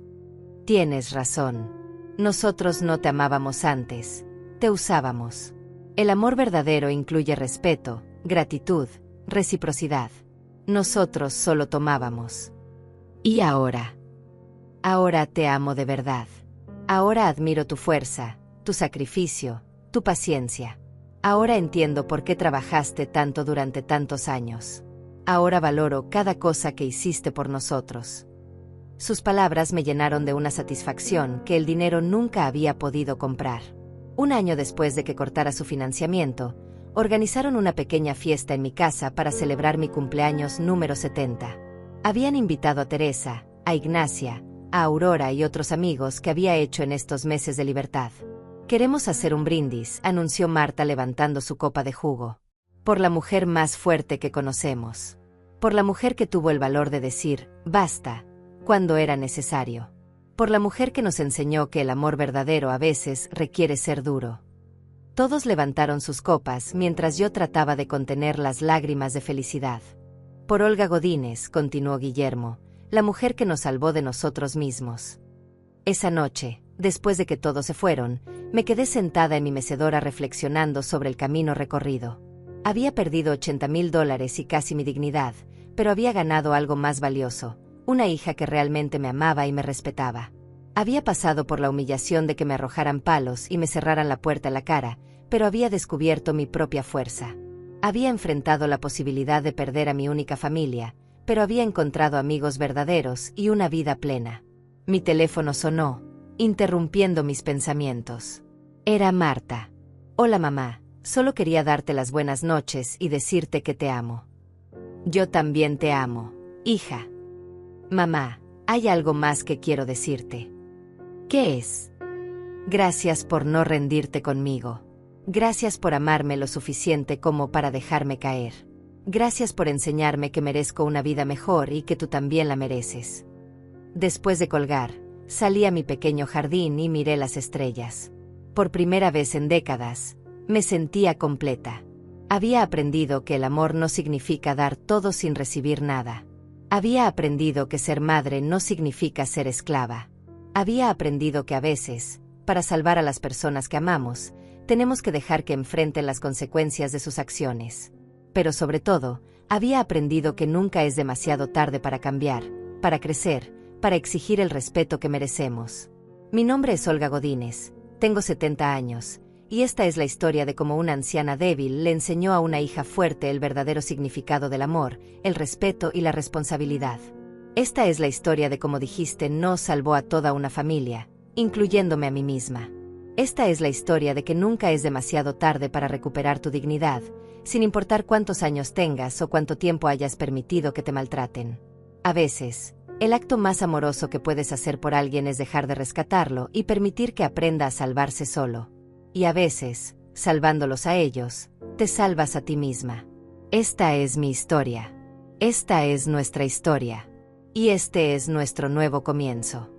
Tienes razón. Nosotros no te amábamos antes, te usábamos. El amor verdadero incluye respeto, gratitud, reciprocidad. Nosotros solo tomábamos. ¿Y ahora? Ahora te amo de verdad. Ahora admiro tu fuerza, tu sacrificio, tu paciencia. Ahora entiendo por qué trabajaste tanto durante tantos años. Ahora valoro cada cosa que hiciste por nosotros. Sus palabras me llenaron de una satisfacción que el dinero nunca había podido comprar. Un año después de que cortara su financiamiento, organizaron una pequeña fiesta en mi casa para celebrar mi cumpleaños número 70. Habían invitado a Teresa, a Ignacia, a Aurora y otros amigos que había hecho en estos meses de libertad. «Queremos hacer un brindis», anunció Marta levantando su copa de jugo. «Por la mujer más fuerte que conocemos. Por la mujer que tuvo el valor de decir, basta, cuando era necesario. Por la mujer que nos enseñó que el amor verdadero a veces requiere ser duro». Todos levantaron sus copas mientras yo trataba de contener las lágrimas de felicidad. «Por Olga Godínez», continuó Guillermo, «la mujer que nos salvó de nosotros mismos». Esa noche, después de que todos se fueron, me quedé sentada en mi mecedora reflexionando sobre el camino recorrido. Había perdido $80,000 y casi mi dignidad, pero había ganado algo más valioso, una hija que realmente me amaba y me respetaba. Había pasado por la humillación de que me arrojaran palos y me cerraran la puerta en la cara, pero había descubierto mi propia fuerza. Había enfrentado la posibilidad de perder a mi única familia, pero había encontrado amigos verdaderos y una vida plena. Mi teléfono sonó, interrumpiendo mis pensamientos. Era Marta. «Hola mamá, solo quería darte las buenas noches y decirte que te amo». «Yo también te amo, hija». «Mamá, hay algo más que quiero decirte». «¿Qué es?» «Gracias por no rendirte conmigo. Gracias por amarme lo suficiente como para dejarme caer. Gracias por enseñarme que merezco una vida mejor y que tú también la mereces». Después de colgar, salí a mi pequeño jardín y miré las estrellas. Por primera vez en décadas, me sentía completa. Había aprendido que el amor no significa dar todo sin recibir nada. Había aprendido que ser madre no significa ser esclava. Había aprendido que a veces, para salvar a las personas que amamos, tenemos que dejar que enfrenten las consecuencias de sus acciones. Pero sobre todo, había aprendido que nunca es demasiado tarde para cambiar, para crecer, para exigir el respeto que merecemos. Mi nombre es Olga Godínez, tengo 70 años, y esta es la historia de cómo una anciana débil le enseñó a una hija fuerte el verdadero significado del amor, el respeto y la responsabilidad. Esta es la historia de cómo dijiste no salvó a toda una familia, incluyéndome a mí misma. Esta es la historia de que nunca es demasiado tarde para recuperar tu dignidad, sin importar cuántos años tengas o cuánto tiempo hayas permitido que te maltraten. A veces, el acto más amoroso que puedes hacer por alguien es dejar de rescatarlo y permitir que aprenda a salvarse solo. Y a veces, salvándolos a ellos, te salvas a ti misma. Esta es mi historia. Esta es nuestra historia. Y este es nuestro nuevo comienzo.